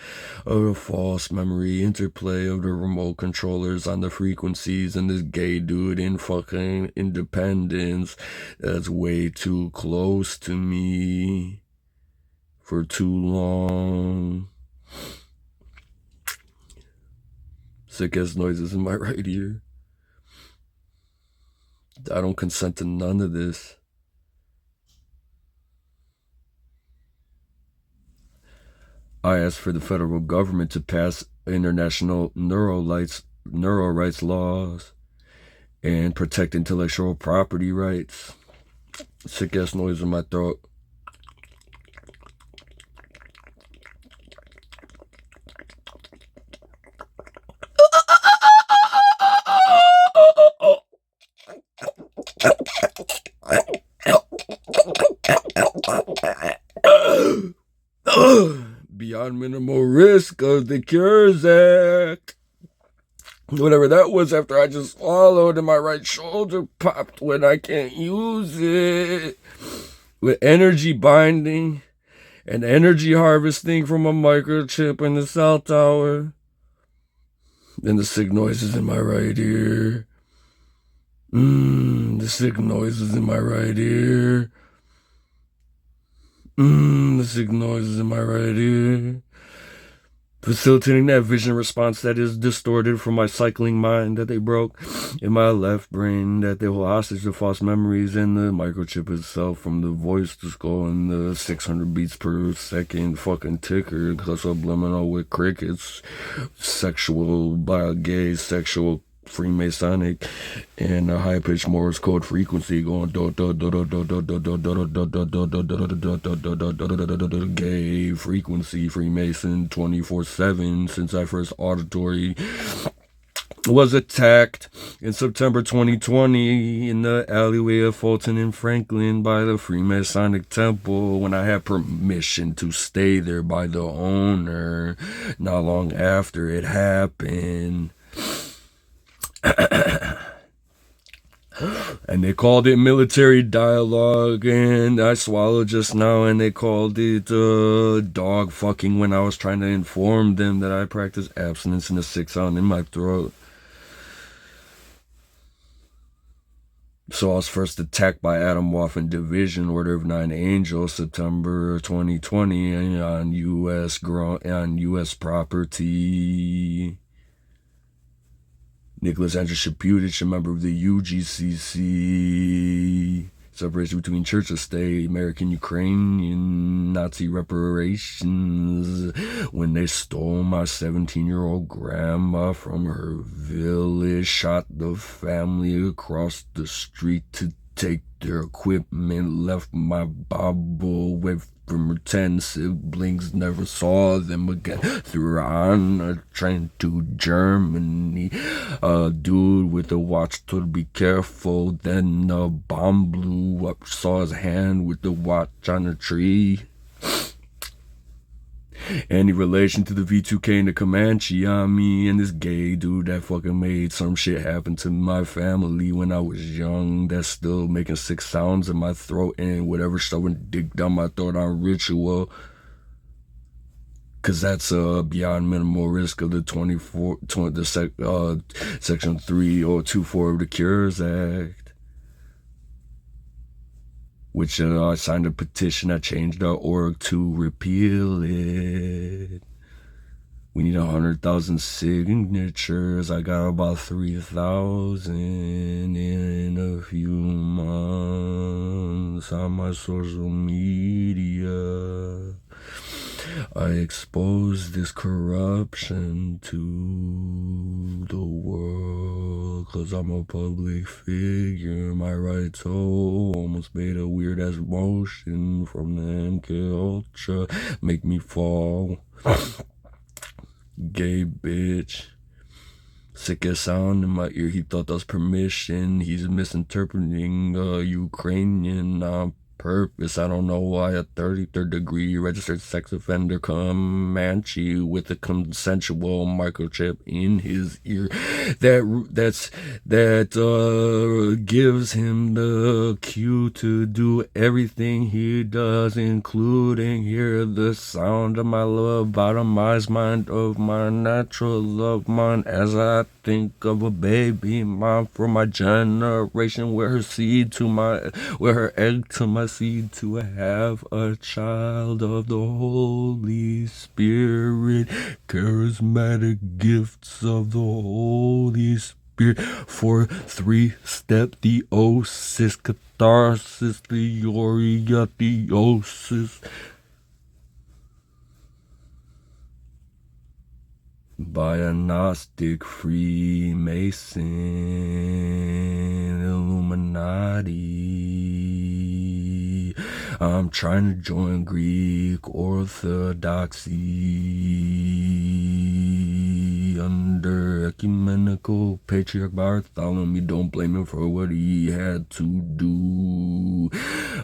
of the false memory interplay of the remote controllers on the frequencies, and this gay dude in fucking Independence that's way too close to me for too long. Sick ass noises in my right ear. I don't consent to none of this. I asked for the federal government to pass international neural rights laws and protect intellectual property rights. Sick ass noise in my throat. Beyond minimal risk of the Cures Act. Whatever that was after I just swallowed and my right shoulder popped when I can't use it. With energy binding and energy harvesting from a microchip in the cell tower. Then the sick noises in my right ear. The sick noises in my right ear. The sick noises in my right ear. Facilitating that vision response that is distorted from my cycling mind that they broke in my left brain, that they hold hostage to false memories, and the microchip itself from the voice to skull and the 600 beats per second fucking ticker, subliminal with crickets, sexual, gay, sexual, Freemasonic, and a high-pitched Morse code frequency going gay frequency Freemason 24/7 since I first auditory was attacked in September 2020 in the alleyway of Fulton and Franklin by the Freemasonic Temple when I had permission to stay there by the owner not long after it happened. And they called it military dialogue, and I swallowed just now, and they called it dog fucking when I was trying to inform them that I practice abstinence in the sick sound in my throat. Saul's first attack by Adam Waffen Division, Order of Nine Angels, September 2020, on U.S. property. Nicholas Andrew Shaputich, a member of the UGCC. Separation between church and state, American Ukrainian Nazi reparations when they stole my 17-year-old grandma from her village, shot the family across the street to take their equipment, left my Bible away from her 10 siblings, never saw them again. Threw her on a train to Germany. A dude with a watch told her be careful. Then a bomb blew up. Saw his hand with the watch on a tree. Any relation to the V2K and the Comanche on me and this gay dude that fucking made some shit happen to my family when I was young, that's still making sick sounds in my throat and whatever shoving dick down my throat on ritual. Cause that's beyond minimal risk of the Section 3024 of the Cures Act. Which I signed a petition at change.org to repeal it. We need 100,000 signatures. I got about 3,000 in a few months on my social media. I expose this corruption to the world, cause I'm a public figure. My right toe almost made a weird ass motion from the MK Ultra. Make me fall. Gay bitch. Sick as sound in my ear, he thought that was permission. He's misinterpreting Ukrainian on purpose. I don't know why a 33rd degree registered sex offender Comanche with a consensual microchip in his ear that gives him the cue to do everything he does, including hear the sound of my lobotomized mind of my natural love mind as I think of a baby mom from my generation, where her egg to my seed to have a child of the Holy Spirit, charismatic gifts of the Holy Spirit, for 3-step theosis, catharsis, theoria, theosis. By a Gnostic Freemason Illuminati. I'm trying to join Greek Orthodoxy under ecumenical patriarch Bartholomew. Don't blame him for what he had to do.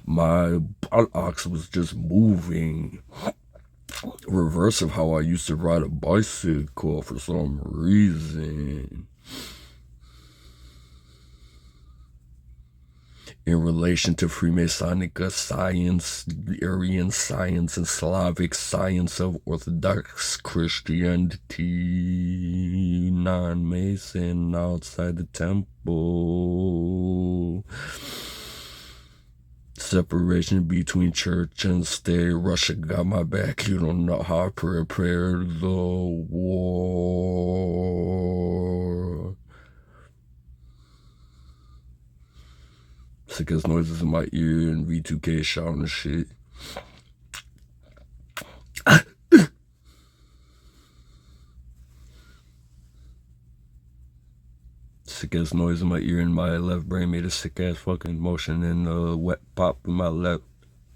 My buttocks was just moving. Reverse of how I used to ride a bicycle for some reason. In relation to Freemasonic science, Aryan science, and Slavic science of Orthodox Christianity, non-Mason outside the temple. Separation between church and state. Russia got my back. You don't know how I prepared the war. Sick as noises in my ear and V2K shouting shit. Sick ass noise in my ear and my left brain made a sick ass fucking motion and a wet pop in my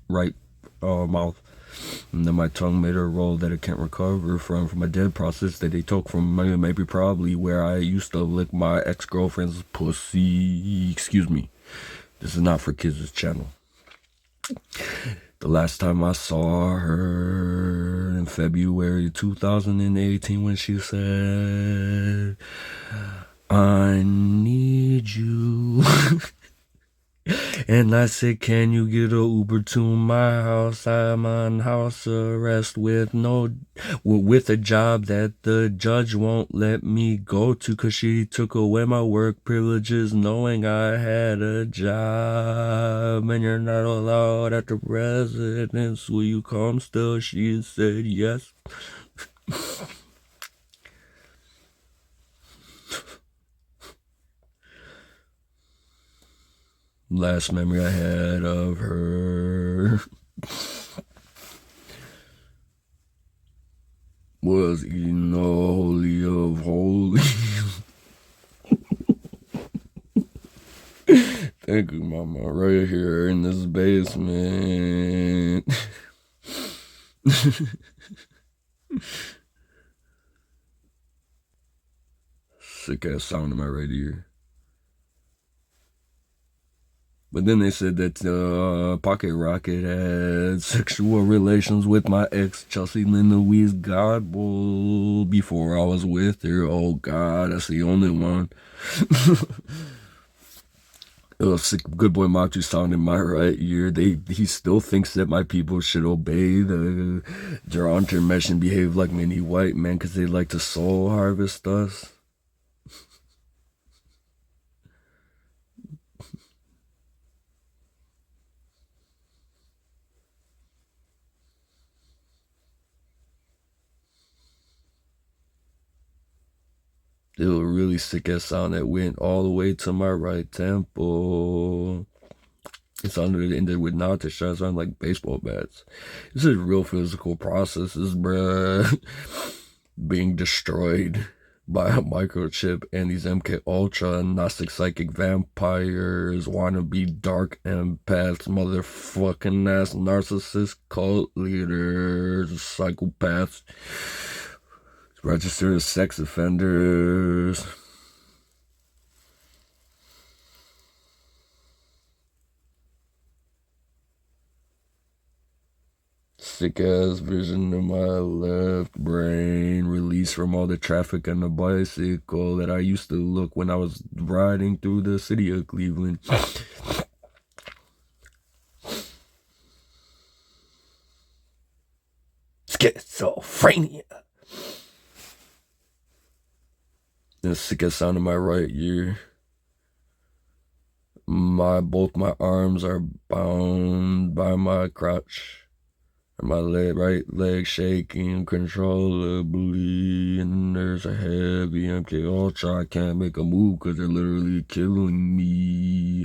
right mouth. And then my tongue made a roll that it can't recover from my dead process that they took from maybe probably where I used to lick my ex-girlfriend's pussy. Excuse me. This is not for kids' channel. The last time I saw her in February 2018 when she said, I need you. And I said, can you get a Uber to my house? I'm on house arrest with a job that the judge won't let me go to, 'cause she took away my work privileges knowing I had a job. And you're not allowed at the residence. Will you come still? She said yes. Last memory I had of her was eating the holy of holies. Thank you, mama. Right here in this basement. Sick ass sound in my right ear. But then they said that Pocket Rocket had sexual relations with my ex, Chelsea Lynn Louise Godbold, before I was with her. Oh, God, that's the only one. Sick good boy Matu sound in my right ear. He still thinks that my people should obey the Geronter mesh and behave like many white men because they like to soul harvest us. It was a really sick ass sound that went all the way to my right temple. It sounded it ended with not to shots on like baseball bats. This is real physical processes, bruh. Being destroyed by a microchip and these MK Ultra Gnostic psychic vampires, wannabe dark empaths, motherfucking ass narcissist cult leaders, psychopaths, registered sex offenders. Sick ass vision in my left brain, released from all the traffic on the bicycle that I used to look when I was riding through the city of Cleveland. Schizophrenia. The sickest sound in my right ear. Both my arms are bound by my crotch. My right leg shaking uncontrollably, and there's a heavy MK Ultra. I can't make a move because they're literally killing me.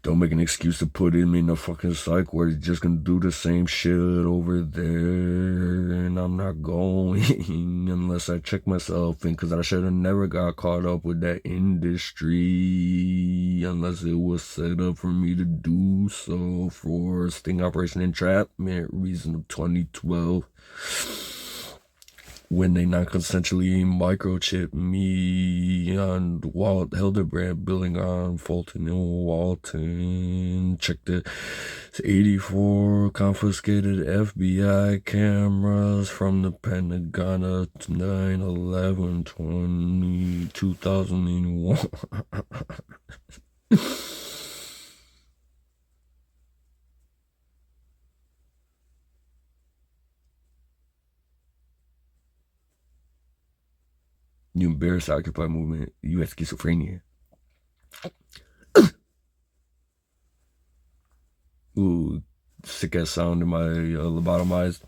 Don't make an excuse to put him in a fucking psych where he's just gonna do the same shit over there, and I'm not going unless I check myself in, because I should have never got caught up with that industry unless it was set up for me to do so for sting operation entrapment reason of 2012, when they non-consensually microchip me on Walt Hildebrand building on Fulton and Walton. Check the 84 confiscated FBI cameras from the Pentagon of 9/11/2001. You embarrass the Occupy movement. You have schizophrenia. Ooh, sick ass sound in my lobotomized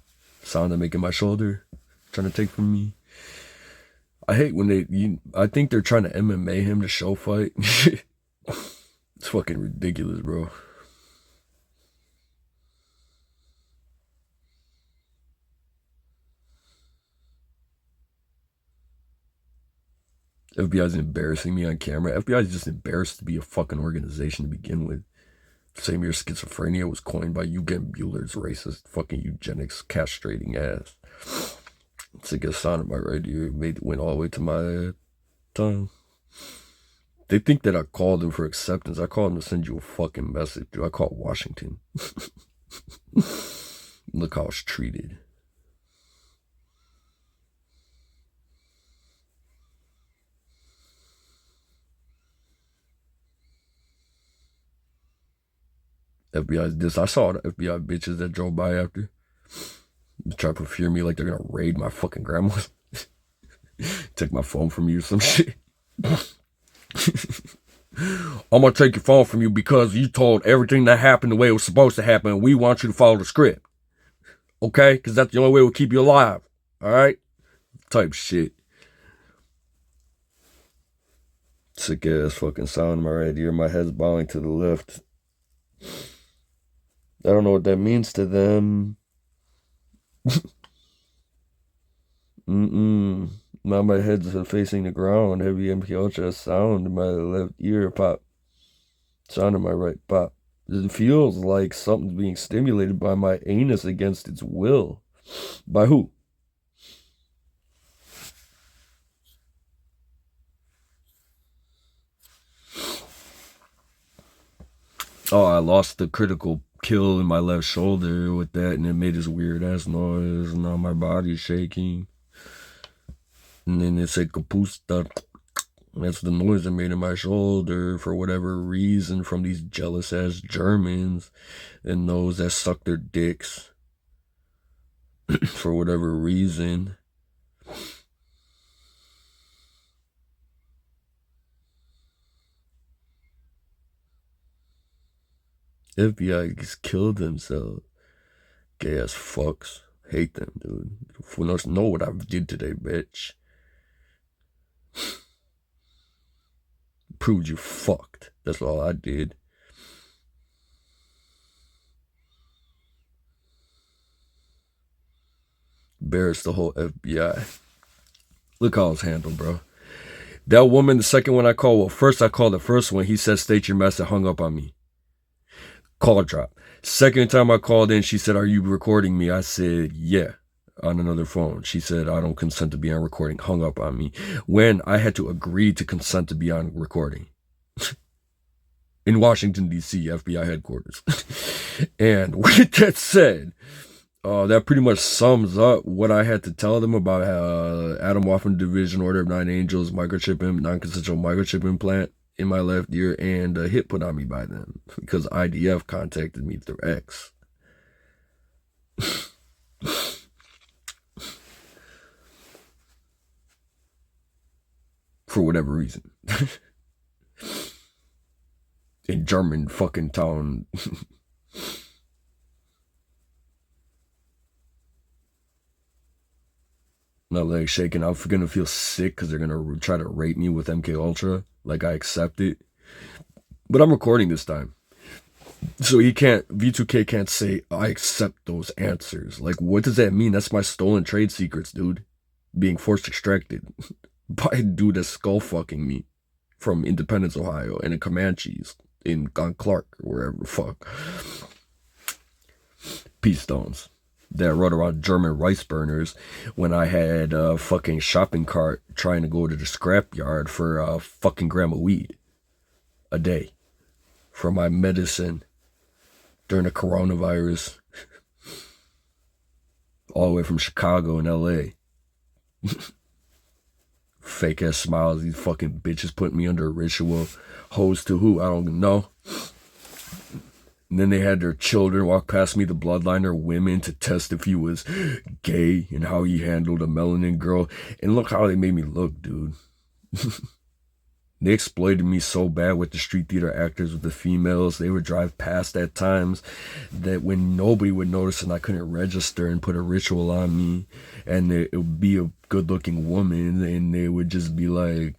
sound they make in my shoulder, trying to take from me. I hate when I think they're trying to MMA him to show fight. It's fucking ridiculous, bro. FBI's embarrassing me on camera. FBI is just embarrassed to be a fucking organization to begin with. Same year schizophrenia was coined by Eugen Bueller's racist fucking eugenics castrating ass. It's like a sound in my right ear. It went all the way to my tongue. They think that I called them for acceptance. I called them to send you a fucking message. I called Washington. Look how I was treated. FBI this. I saw the FBI bitches that drove by after. Try to fear me like they're gonna raid my fucking grandma's. Take my phone from you or some shit. I'm gonna take your phone from you because you told everything that happened the way it was supposed to happen, and we want you to follow the script. Okay? Because that's the only way we'll keep you alive. Alright? Type shit. Sick ass fucking sound in my right ear. My head's bowing to the left. I don't know what that means to them. Now my head's facing the ground. Heavy MK Ultra sound in my left ear. Pop. Sound in my right pop. It feels like something's being stimulated by my anus against its will. By who? Oh, I lost the critical kill in my left shoulder with that, and it made this weird ass noise. Now my body's shaking. And then it said kapusta. That's the noise it made in my shoulder for whatever reason from these jealous ass Germans and those that suck their dicks for whatever reason. FBI just killed themselves. Gay ass fucks. Hate them, dude. You must know what I did today, bitch. Proved you fucked. That's all I did. Embarrassed the whole FBI. Look how it's handled, bro. That woman, the second one I called, well, first I called the first one. He said, state your message, hung up on me. Call drop. Second time I called in, she said, are you recording me? I said, yeah, on another phone. She said, I don't consent to be on recording, hung up on me. When I had to agree to consent to be on recording. In Washington, D.C., FBI headquarters. And with that said, that pretty much sums up what I had to tell them about Adam Waffen Division, Order of Nine Angels, non-consensual microchip implant in my left ear, and a hit put on me by them because IDF contacted me through X. For whatever reason. In German fucking town. My legs shaking. I'm gonna feel sick because they're gonna try to rape me with MK Ultra. Like I accept it. But I'm recording this time. So V2K can't say, I accept those answers. Like, what does that mean? That's my stolen trade secrets, dude. Being forced extracted by a dude that's skull fucking me from Independence, Ohio, and the Comanches on Clark, or wherever the fuck. Peace stones that rode around German rice burners when I had a fucking shopping cart trying to go to the scrapyard for a fucking gram of weed a day for my medicine during the coronavirus, all the way from Chicago and LA. Fake ass smiles, these fucking bitches putting me under a ritual. Hoes to who? I don't know. And then they had their children walk past me, the bloodliner women, to test if he was gay and how he handled a melanin girl. And look how they made me look, dude. They exploited me so bad with the street theater actors, with the females. They would drive past at times that when nobody would notice and I couldn't register and put a ritual on me. And it would be a good-looking woman and they would just be like,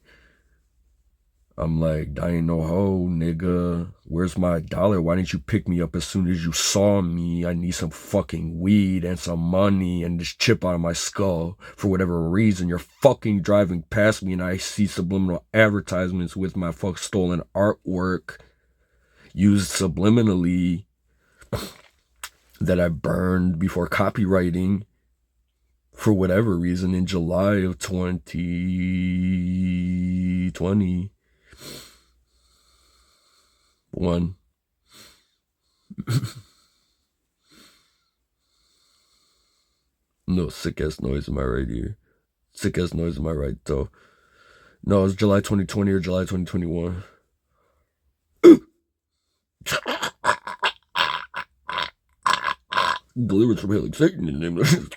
I'm like, I ain't no hoe, nigga. Where's my dollar? Why didn't you pick me up as soon as you saw me? I need some fucking weed and some money and this chip out of my skull. For whatever reason, you're fucking driving past me and I see subliminal advertisements with my fuck stolen artwork used subliminally that I burned before copywriting for whatever reason in July of 2020. One. No, sick ass noise in my right ear. Sick ass noise in my right toe. No, it's July 2020 or July 2021. Deliverance from hailing Satan in the name of...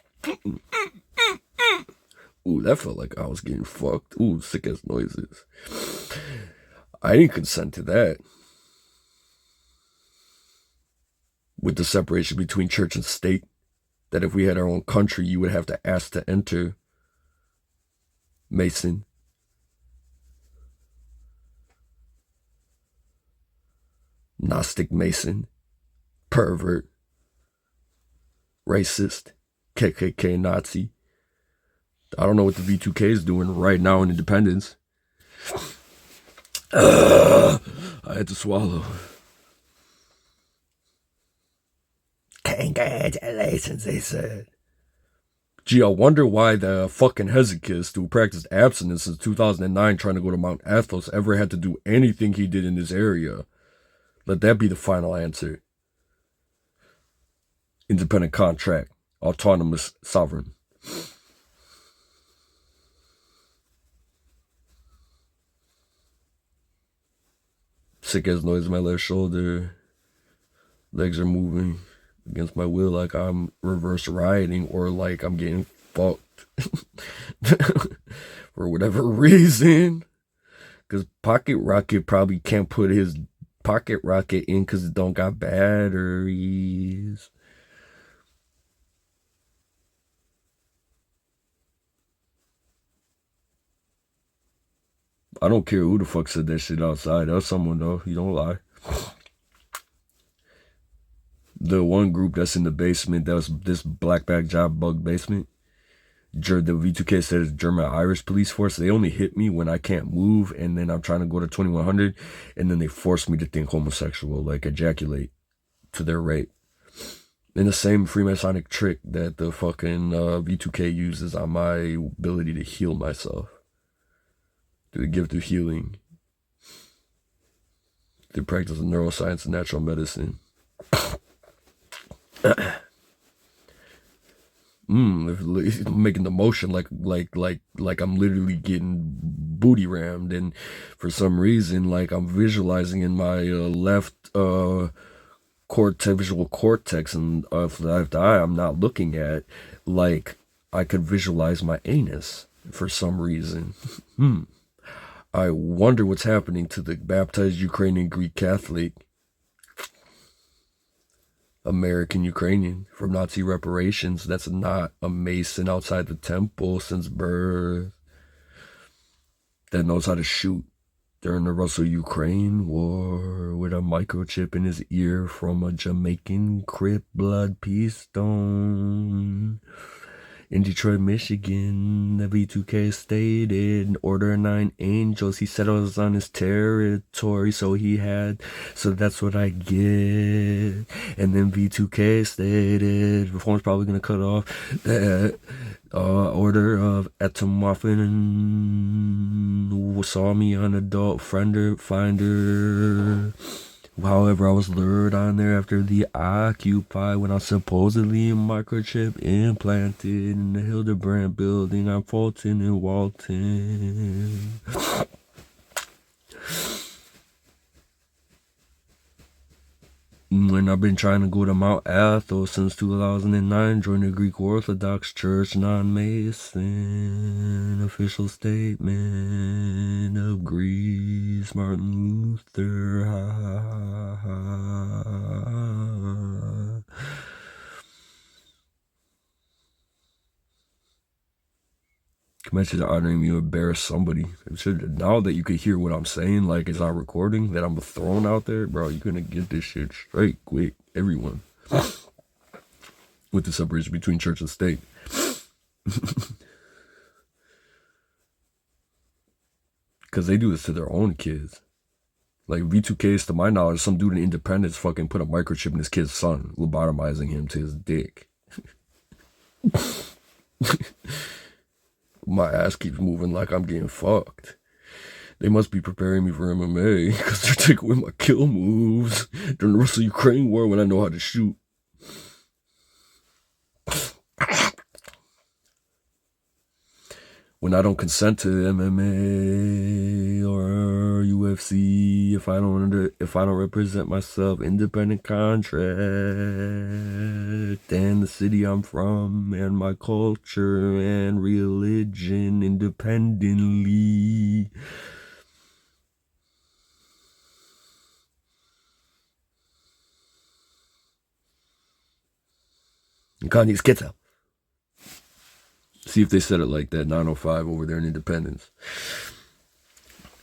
Ooh, that felt like I was getting fucked. Ooh, sick ass noises. I didn't consent to that. With the separation between church and state, that if we had our own country, you would have to ask to enter. Mason. Gnostic Mason. Pervert. Racist. KKK Nazi. I don't know what the V2K is doing right now in Independence. I had to swallow. Congratulations, they said. Gee, I wonder why the fucking Hezekiah, who practiced abstinence since 2009 trying to go to Mount Athos, ever had to do anything he did in this area. Let that be the final answer. Independent contract. Autonomous sovereign. Sick as noise in my left shoulder. Legs are moving against my will like I'm reverse rioting or like I'm getting fucked. For whatever reason. Because Pocket Rocket probably can't put his Pocket Rocket in because it don't got batteries. I don't care who the fuck said that shit outside. That's someone though. You don't lie. The one group that's in the basement, that was this black bag job bug basement. The V2K said it's German Irish police force. They only hit me when I can't move, and then I'm trying to go to 2100, and then they force me to think homosexual, like ejaculate to their rape. And the same Freemasonic trick that the fucking V2K uses on my ability to heal myself. The gift of healing. The practice of neuroscience and natural medicine. Making the motion like I'm literally getting booty rammed, and for some reason, like I'm visualizing in my left visual cortex, and if I'm not looking at, like I could visualize my anus for some reason. I wonder what's happening to the baptized Ukrainian Greek Catholic American Ukrainian from Nazi reparations that's not a Mason outside the temple since birth, that knows how to shoot during the Russo-Ukraine war with a microchip in his ear from a Jamaican Crip blood peace stone. In Detroit, Michigan, the V2K stated, Order 9 angels, he settles on his territory, so that's what I get. And then V2K stated, Reform's probably going to cut off that order of Etomorphin who saw me on adult finder. However, I was lured on there after the Occupy when I was supposedly microchip implanted in the Hildebrand building on Fulton and Walton. When I've been trying to go to Mount Athos since 2009, joined the Greek Orthodox Church, non-Mason. Official statement of Greece, Martin Luther. Imagine honoring me, embarrass somebody. Now that you could hear what I'm saying, like as I'm recording, that I'm thrown out there, bro, you're gonna get this shit straight quick. Everyone. With the separation between church and state. Because they do this to their own kids. Like V2Ks, to my knowledge, some dude in Independence fucking put a microchip in his kid's son, lobotomizing him to his dick. My ass keeps moving like I'm getting fucked. They must be preparing me for MMA because they're taking away my kill moves during the Russo-Ukraine war when I know how to shoot. when I don't consent to MMA or UFC, if I don't represent myself, independent contract, and the city I'm from, and my culture and religion independently. Kanye's Schizo. See if they said it like that, 905 over there in Independence.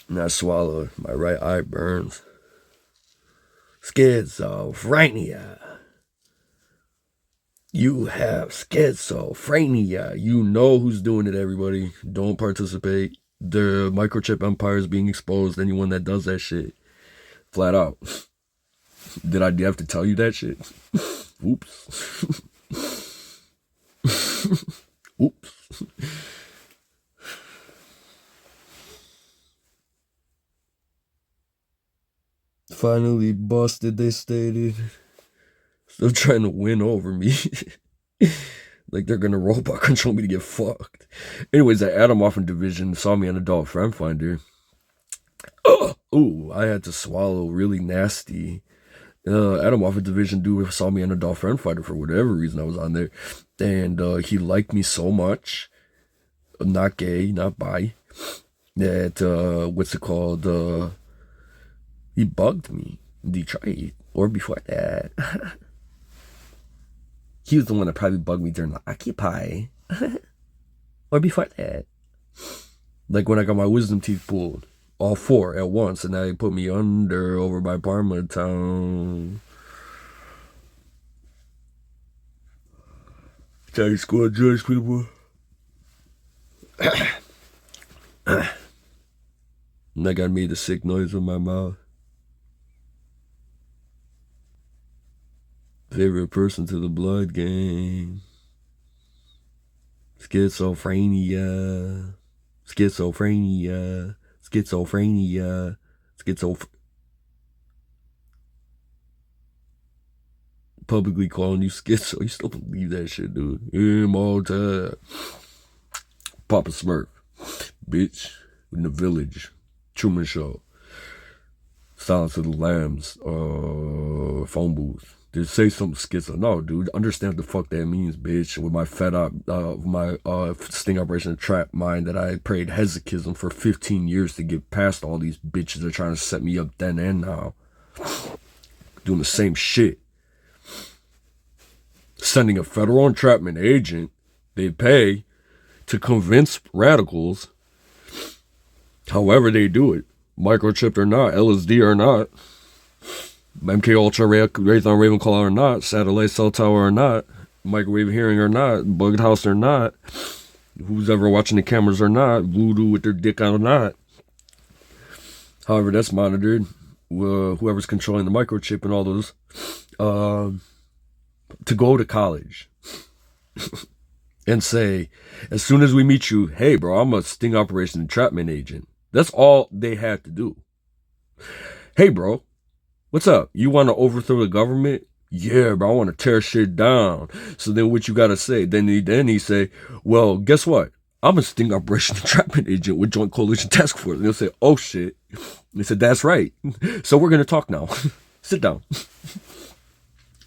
And I swallow, my right eye burns. Schizophrenia. You have schizophrenia. You know who's doing it, everybody. Don't participate. The microchip empire is being exposed. Anyone that does that shit. Flat out. Did I have to tell you that shit? Oops. Oops. Finally busted, they stated. Still trying to win over me. Like they're gonna robot control me to get fucked. Anyways, that Adam Offen division saw me on Adult Friend Finder. Ooh, I had to swallow really nasty. Adam Offen division dude saw me on Adult Friend Finder for whatever reason I was on there. And he liked me so much. Not gay, not bi. That, what's it called? He bugged me in Detroit. Or before that. He was the one that probably bugged me during the Occupy. Or before that. Like when I got my wisdom teeth pulled. All four at once. And now they put me under over by Parma town. Tag squad judge, people. And I got made a sick noise with my mouth. Favorite person to the blood gang. Schizophrenia. Schizophrenia. Schizophrenia. Publicly calling you schizo. You still believe that shit, dude. Immortal. Papa Smurf. Bitch. In the Village. Truman Show. Silence of the Lambs. Phone booth. To say something schizo. No, dude. Understand what the fuck that means, bitch. With my fed up, my sting operation trap mind that I prayed hesychism for 15 years to get past all these bitches that are trying to set me up then and now. Doing the same shit. Sending a federal entrapment agent they pay to convince radicals, however they do it, microchipped or not, LSD or not, MK Ultra, Raytheon Ravenclaw or not, satellite cell tower or not, microwave hearing or not, bugged house or not, who's ever watching the cameras or not, voodoo with their dick out or not. However that's monitored, whoever's controlling the microchip and all those, to go to college and say, as soon as we meet you, hey bro, I'm a sting operation entrapment agent. That's all they had to do. Hey bro, what's up? You want to overthrow the government? Yeah, bro, I want to tear shit down. So then what you got to say? Then he say, well, guess what? I'm a sting operation entrapment agent with Joint Coalition Task Force. And they'll say, oh shit. And they said, that's right. So we're going to talk now. Sit down.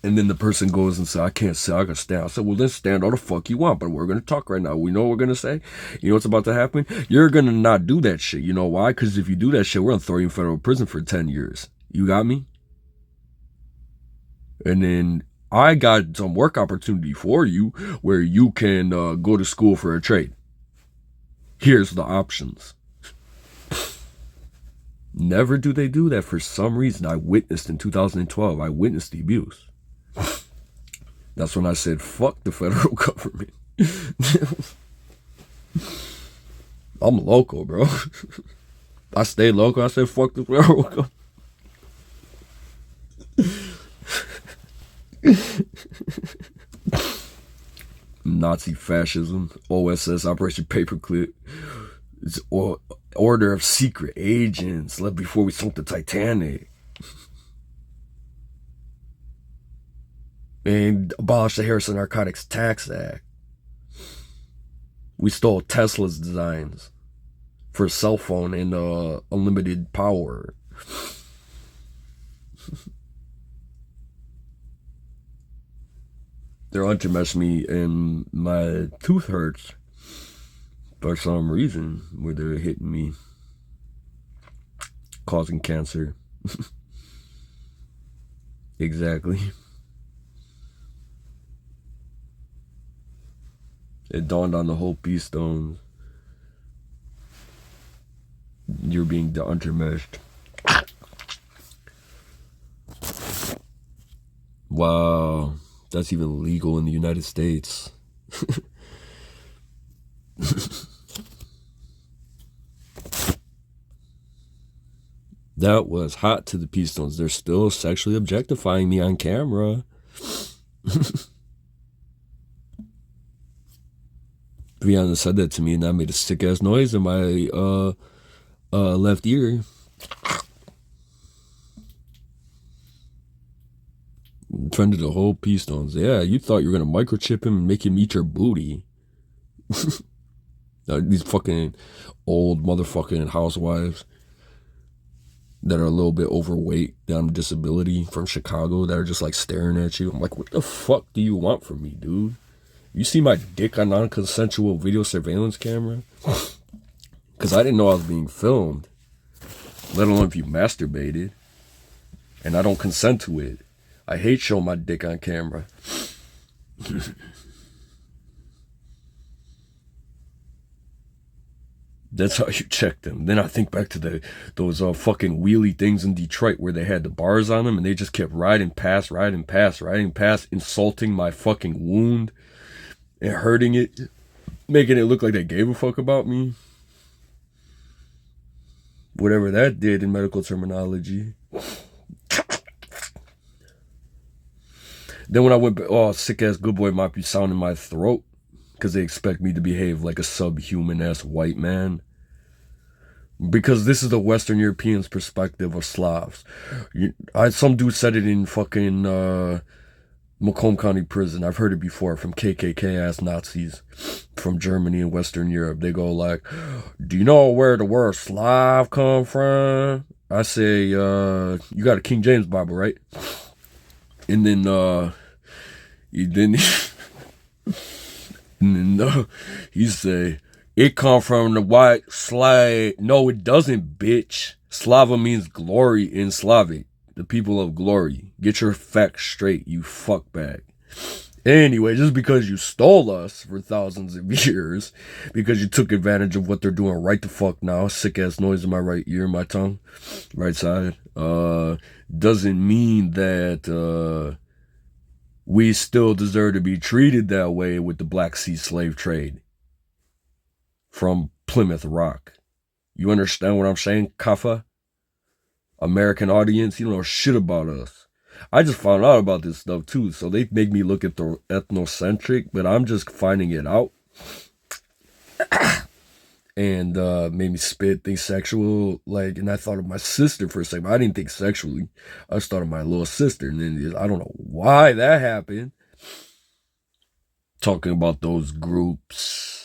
And then the person goes and says, I can't say, I gotta stand. I said, well, then stand all the fuck you want, but we're gonna talk right now. We know what we're gonna say. You know what's about to happen? You're gonna not do that shit. You know why? Because if you do that shit, we're gonna throw you in federal prison for 10 years. You got me? And then I got some work opportunity for you where you can go to school for a trade. Here's the options. Never do they do that for some reason. I witnessed in 2012, I witnessed the abuse. That's when I said, fuck the federal government. I'm local, bro. I stayed local. I said, fuck the federal government. Nazi fascism, OSS, Operation Paperclip. It's order of secret agents left before we sunk the Titanic. And abolish the Harrison Narcotics Tax Act. We stole Tesla's designs for a cell phone and unlimited power. They're unmeshing me and my tooth hurts for some reason where they're hitting me, causing cancer. Exactly. It dawned on the whole P stones. You're being entremeshed. Wow, that's even legal in the United States. That was hot to the P stones. They're still sexually objectifying me on camera. Rihanna said that to me, and that made a sick ass noise in my left ear. Trended the whole P stones. Yeah, you thought you were gonna microchip him and make him eat your booty. These fucking old motherfucking housewives that are a little bit overweight, down disability from Chicago, that are just like staring at you. I'm like, what the fuck do you want from me, dude? You see my dick on non-consensual video surveillance camera? Because I didn't know I was being filmed, let alone if you masturbated. And I don't consent to it. I hate showing my dick on camera. That's how you check them. Then I think back to those fucking wheelie things in Detroit where they had the bars on them and they just kept riding past, insulting my fucking wound and hurting it, making it look like they gave a fuck about me. Whatever that did in medical terminology. Then when I went, sick ass good boy might be sound in my throat because they expect me to behave like a subhuman ass white man. Because this is the Western Europeans' perspective of Slavs. Some dude said it in fucking Macomb County Prison. I've heard it before from KKK ass Nazis from Germany and Western Europe. They go like, do you know where the word Slav come from? I say, you got a King James Bible, right? And then, he say, it come from the white Slav. No, it doesn't, bitch. Slava means glory in Slavic. The people of glory. Get your facts straight, you fuckbag. Anyway, just because you stole us for thousands of years, because you took advantage of what they're doing right the fuck now, sick ass noise in my right ear, my tongue, right side, doesn't mean that we still deserve to be treated that way with the Black Sea slave trade from Plymouth Rock. You understand what I'm saying, Kafa? American audience, you don't know shit about us. I just found out about this stuff too, so they make me look at the ethnocentric, but I'm just finding it out. And made me spit, think sexual, like, and I thought of my sister for a second. I didn't think sexually. I just thought of my little sister, and then I don't know why that happened. Talking about those groups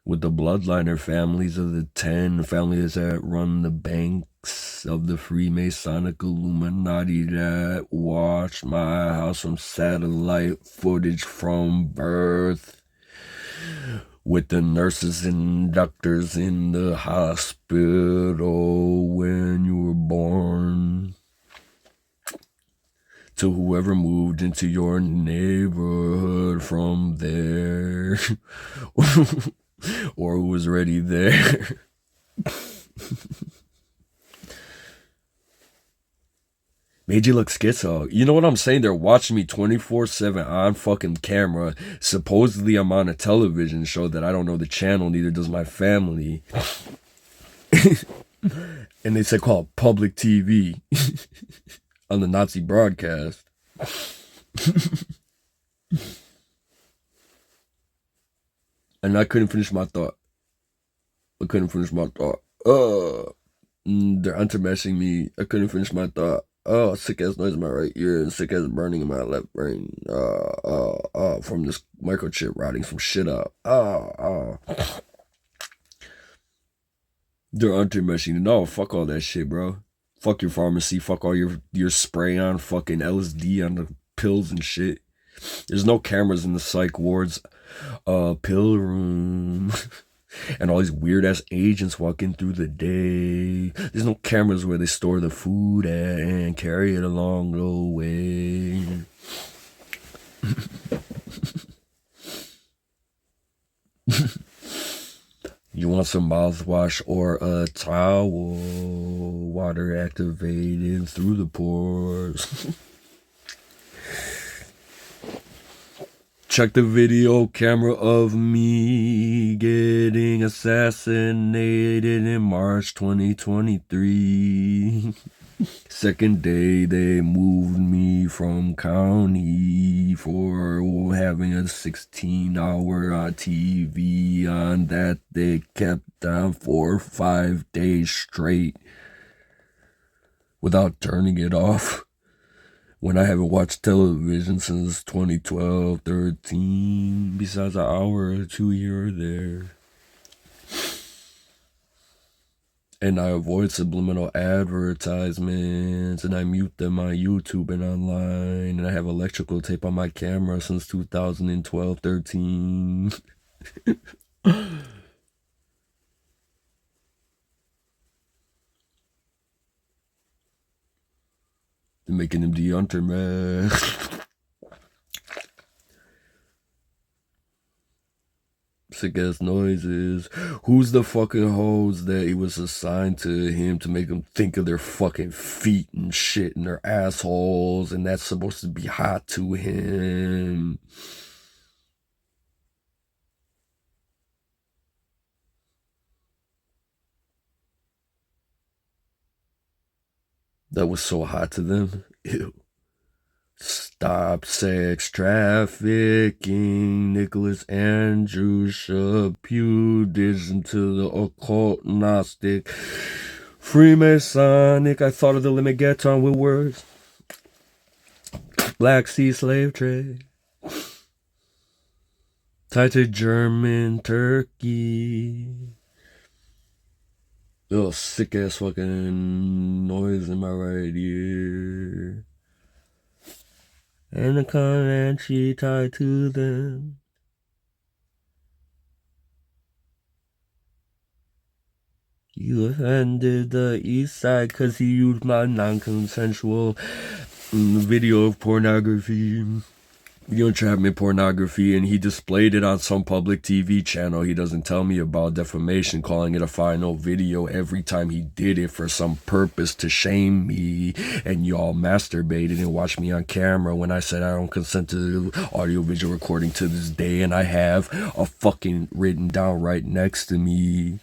with the bloodliner families of the 10 families that run the banks of the Freemasonic Illuminati that watched my house from satellite footage from birth, with the nurses and doctors in the hospital when you were born, to whoever moved into your neighborhood from there, or who was already there. Made you look schizo. You know what I'm saying? They're watching me 24/7 on fucking camera. Supposedly I'm on a television show that I don't know the channel, neither does my family. And they say call it public TV on the Nazi broadcast. And I couldn't finish my thought. They're intermeshing me. I couldn't finish my thought. Oh, sick ass noise in my right ear and sick ass burning in my left brain. From this microchip routing some shit up. They're anti-meshing. No, fuck all that shit, bro. Fuck your pharmacy. Fuck all your spray on fucking LSD on the pills and shit. There's no cameras in the psych wards, pill room. And all these weird ass agents walking through the day. There's no cameras where they store the food at and carry it along the way. You want some mouthwash or a towel? Water activated through the pores. Check the video camera of me getting assassinated in March 2023. Second day they moved me from county for having a 16-hour on TV on that they kept on for 5 days straight without turning it off. When I haven't watched television since 2012, 13, besides an hour or two here or there. And I avoid subliminal advertisements, and I mute them on YouTube and online, and I have electrical tape on my camera since 2012, 13. They're making him the hunter, man. Sick ass noises. Who's the fucking hoes that he was assigned to him to make them think of their fucking feet and shit and their assholes, and that's supposed to be hot to him? That was so hot to them. Ew. Stop sex trafficking. Nicholas Andrew Shapudism to the occult Gnostic Freemasonic. I thought of the limit get on with words. Black Sea slave trade. Tied to German Turkey. Oh, sick ass fucking noise in my right ear. And the Comanche tied to them. You offended the East Side because he used my non-consensual video of pornography. Video entrapment pornography, and he displayed it on some public TV channel. He doesn't tell me about defamation, calling it a final video every time he did it for some purpose to shame me. And y'all masturbated and watched me on camera when I said I don't consent to audio-visual recording to this day, and I have a fucking written down right next to me.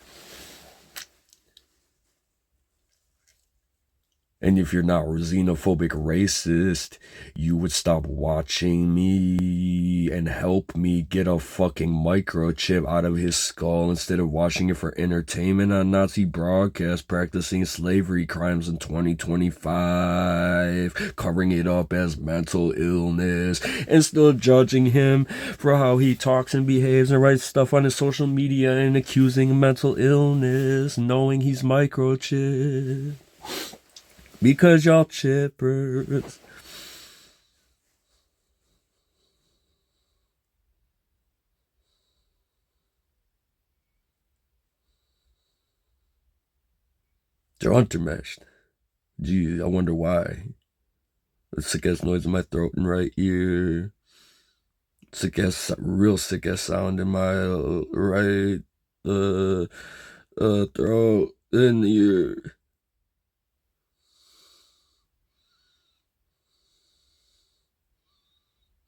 And if you're not a xenophobic racist, you would stop watching me and help me get a fucking microchip out of his skull instead of watching it for entertainment on Nazi broadcast, practicing slavery crimes in 2025, covering it up as mental illness, and still judging him for how he talks and behaves and writes stuff on his social media and accusing mental illness, knowing he's microchipped. Because y'all chippers. They're intermeshed. Gee, I wonder why. The sick ass noise in my throat and right ear. Real sick ass sound in my right throat and ear.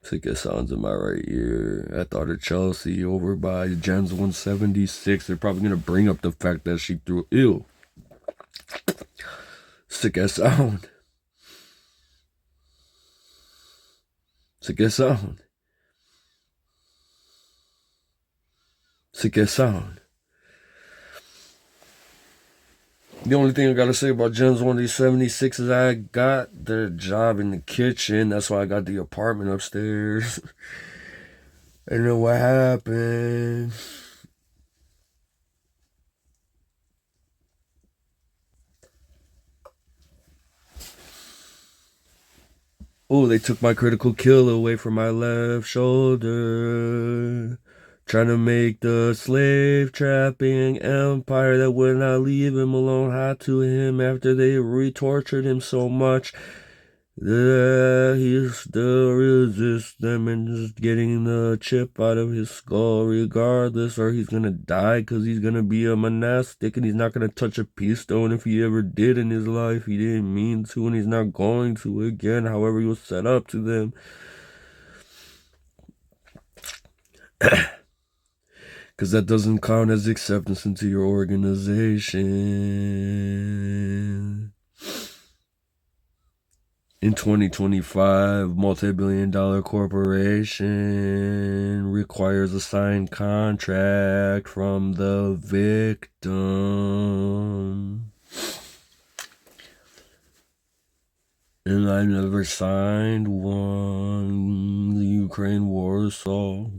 Sick ass sounds in my right ear. I thought of Chelsea over by Jen's 176. They're probably gonna bring up the fact that she threw ew. Sick ass sound. Sick ass sound. Sick ass sound. The only thing I gotta say about Jen's one of these 76s, I got the job in the kitchen. That's why I got the apartment upstairs. And then what happened? Oh, they took my critical kill away from my left shoulder. Trying to make the slave trapping empire that would not leave him alone hot to him after they re-tortured him so much. He still resists them and just getting the chip out of his skull regardless, or he's gonna die because he's gonna be a monastic and he's not gonna touch a peace stone if he ever did in his life. He didn't mean to and he's not going to again, however he was set up to them. Because that doesn't count as acceptance into your organization. In 2025, multi-billion-dollar corporation requires a signed contract from the victim. And I never signed one. The Ukraine war, so...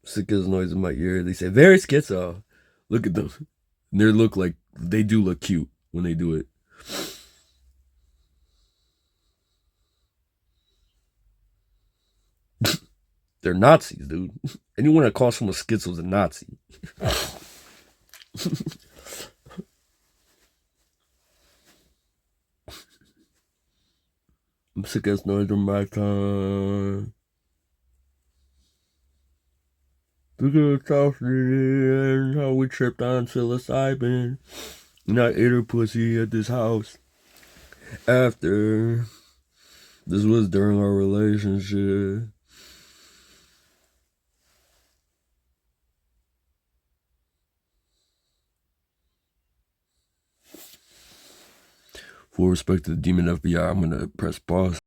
Sick as noise in my ear. They say, very schizo. Look at them. They look like, they do look cute when they do it. They're Nazis, dude. Anyone that calls someone schizo is a Nazi. I'm sick as noise in my time. Look at the and how we tripped on psilocybin. And I ate her pussy at this house. After. This was during our relationship. Full respect to the demon FBI, I'm gonna press pause.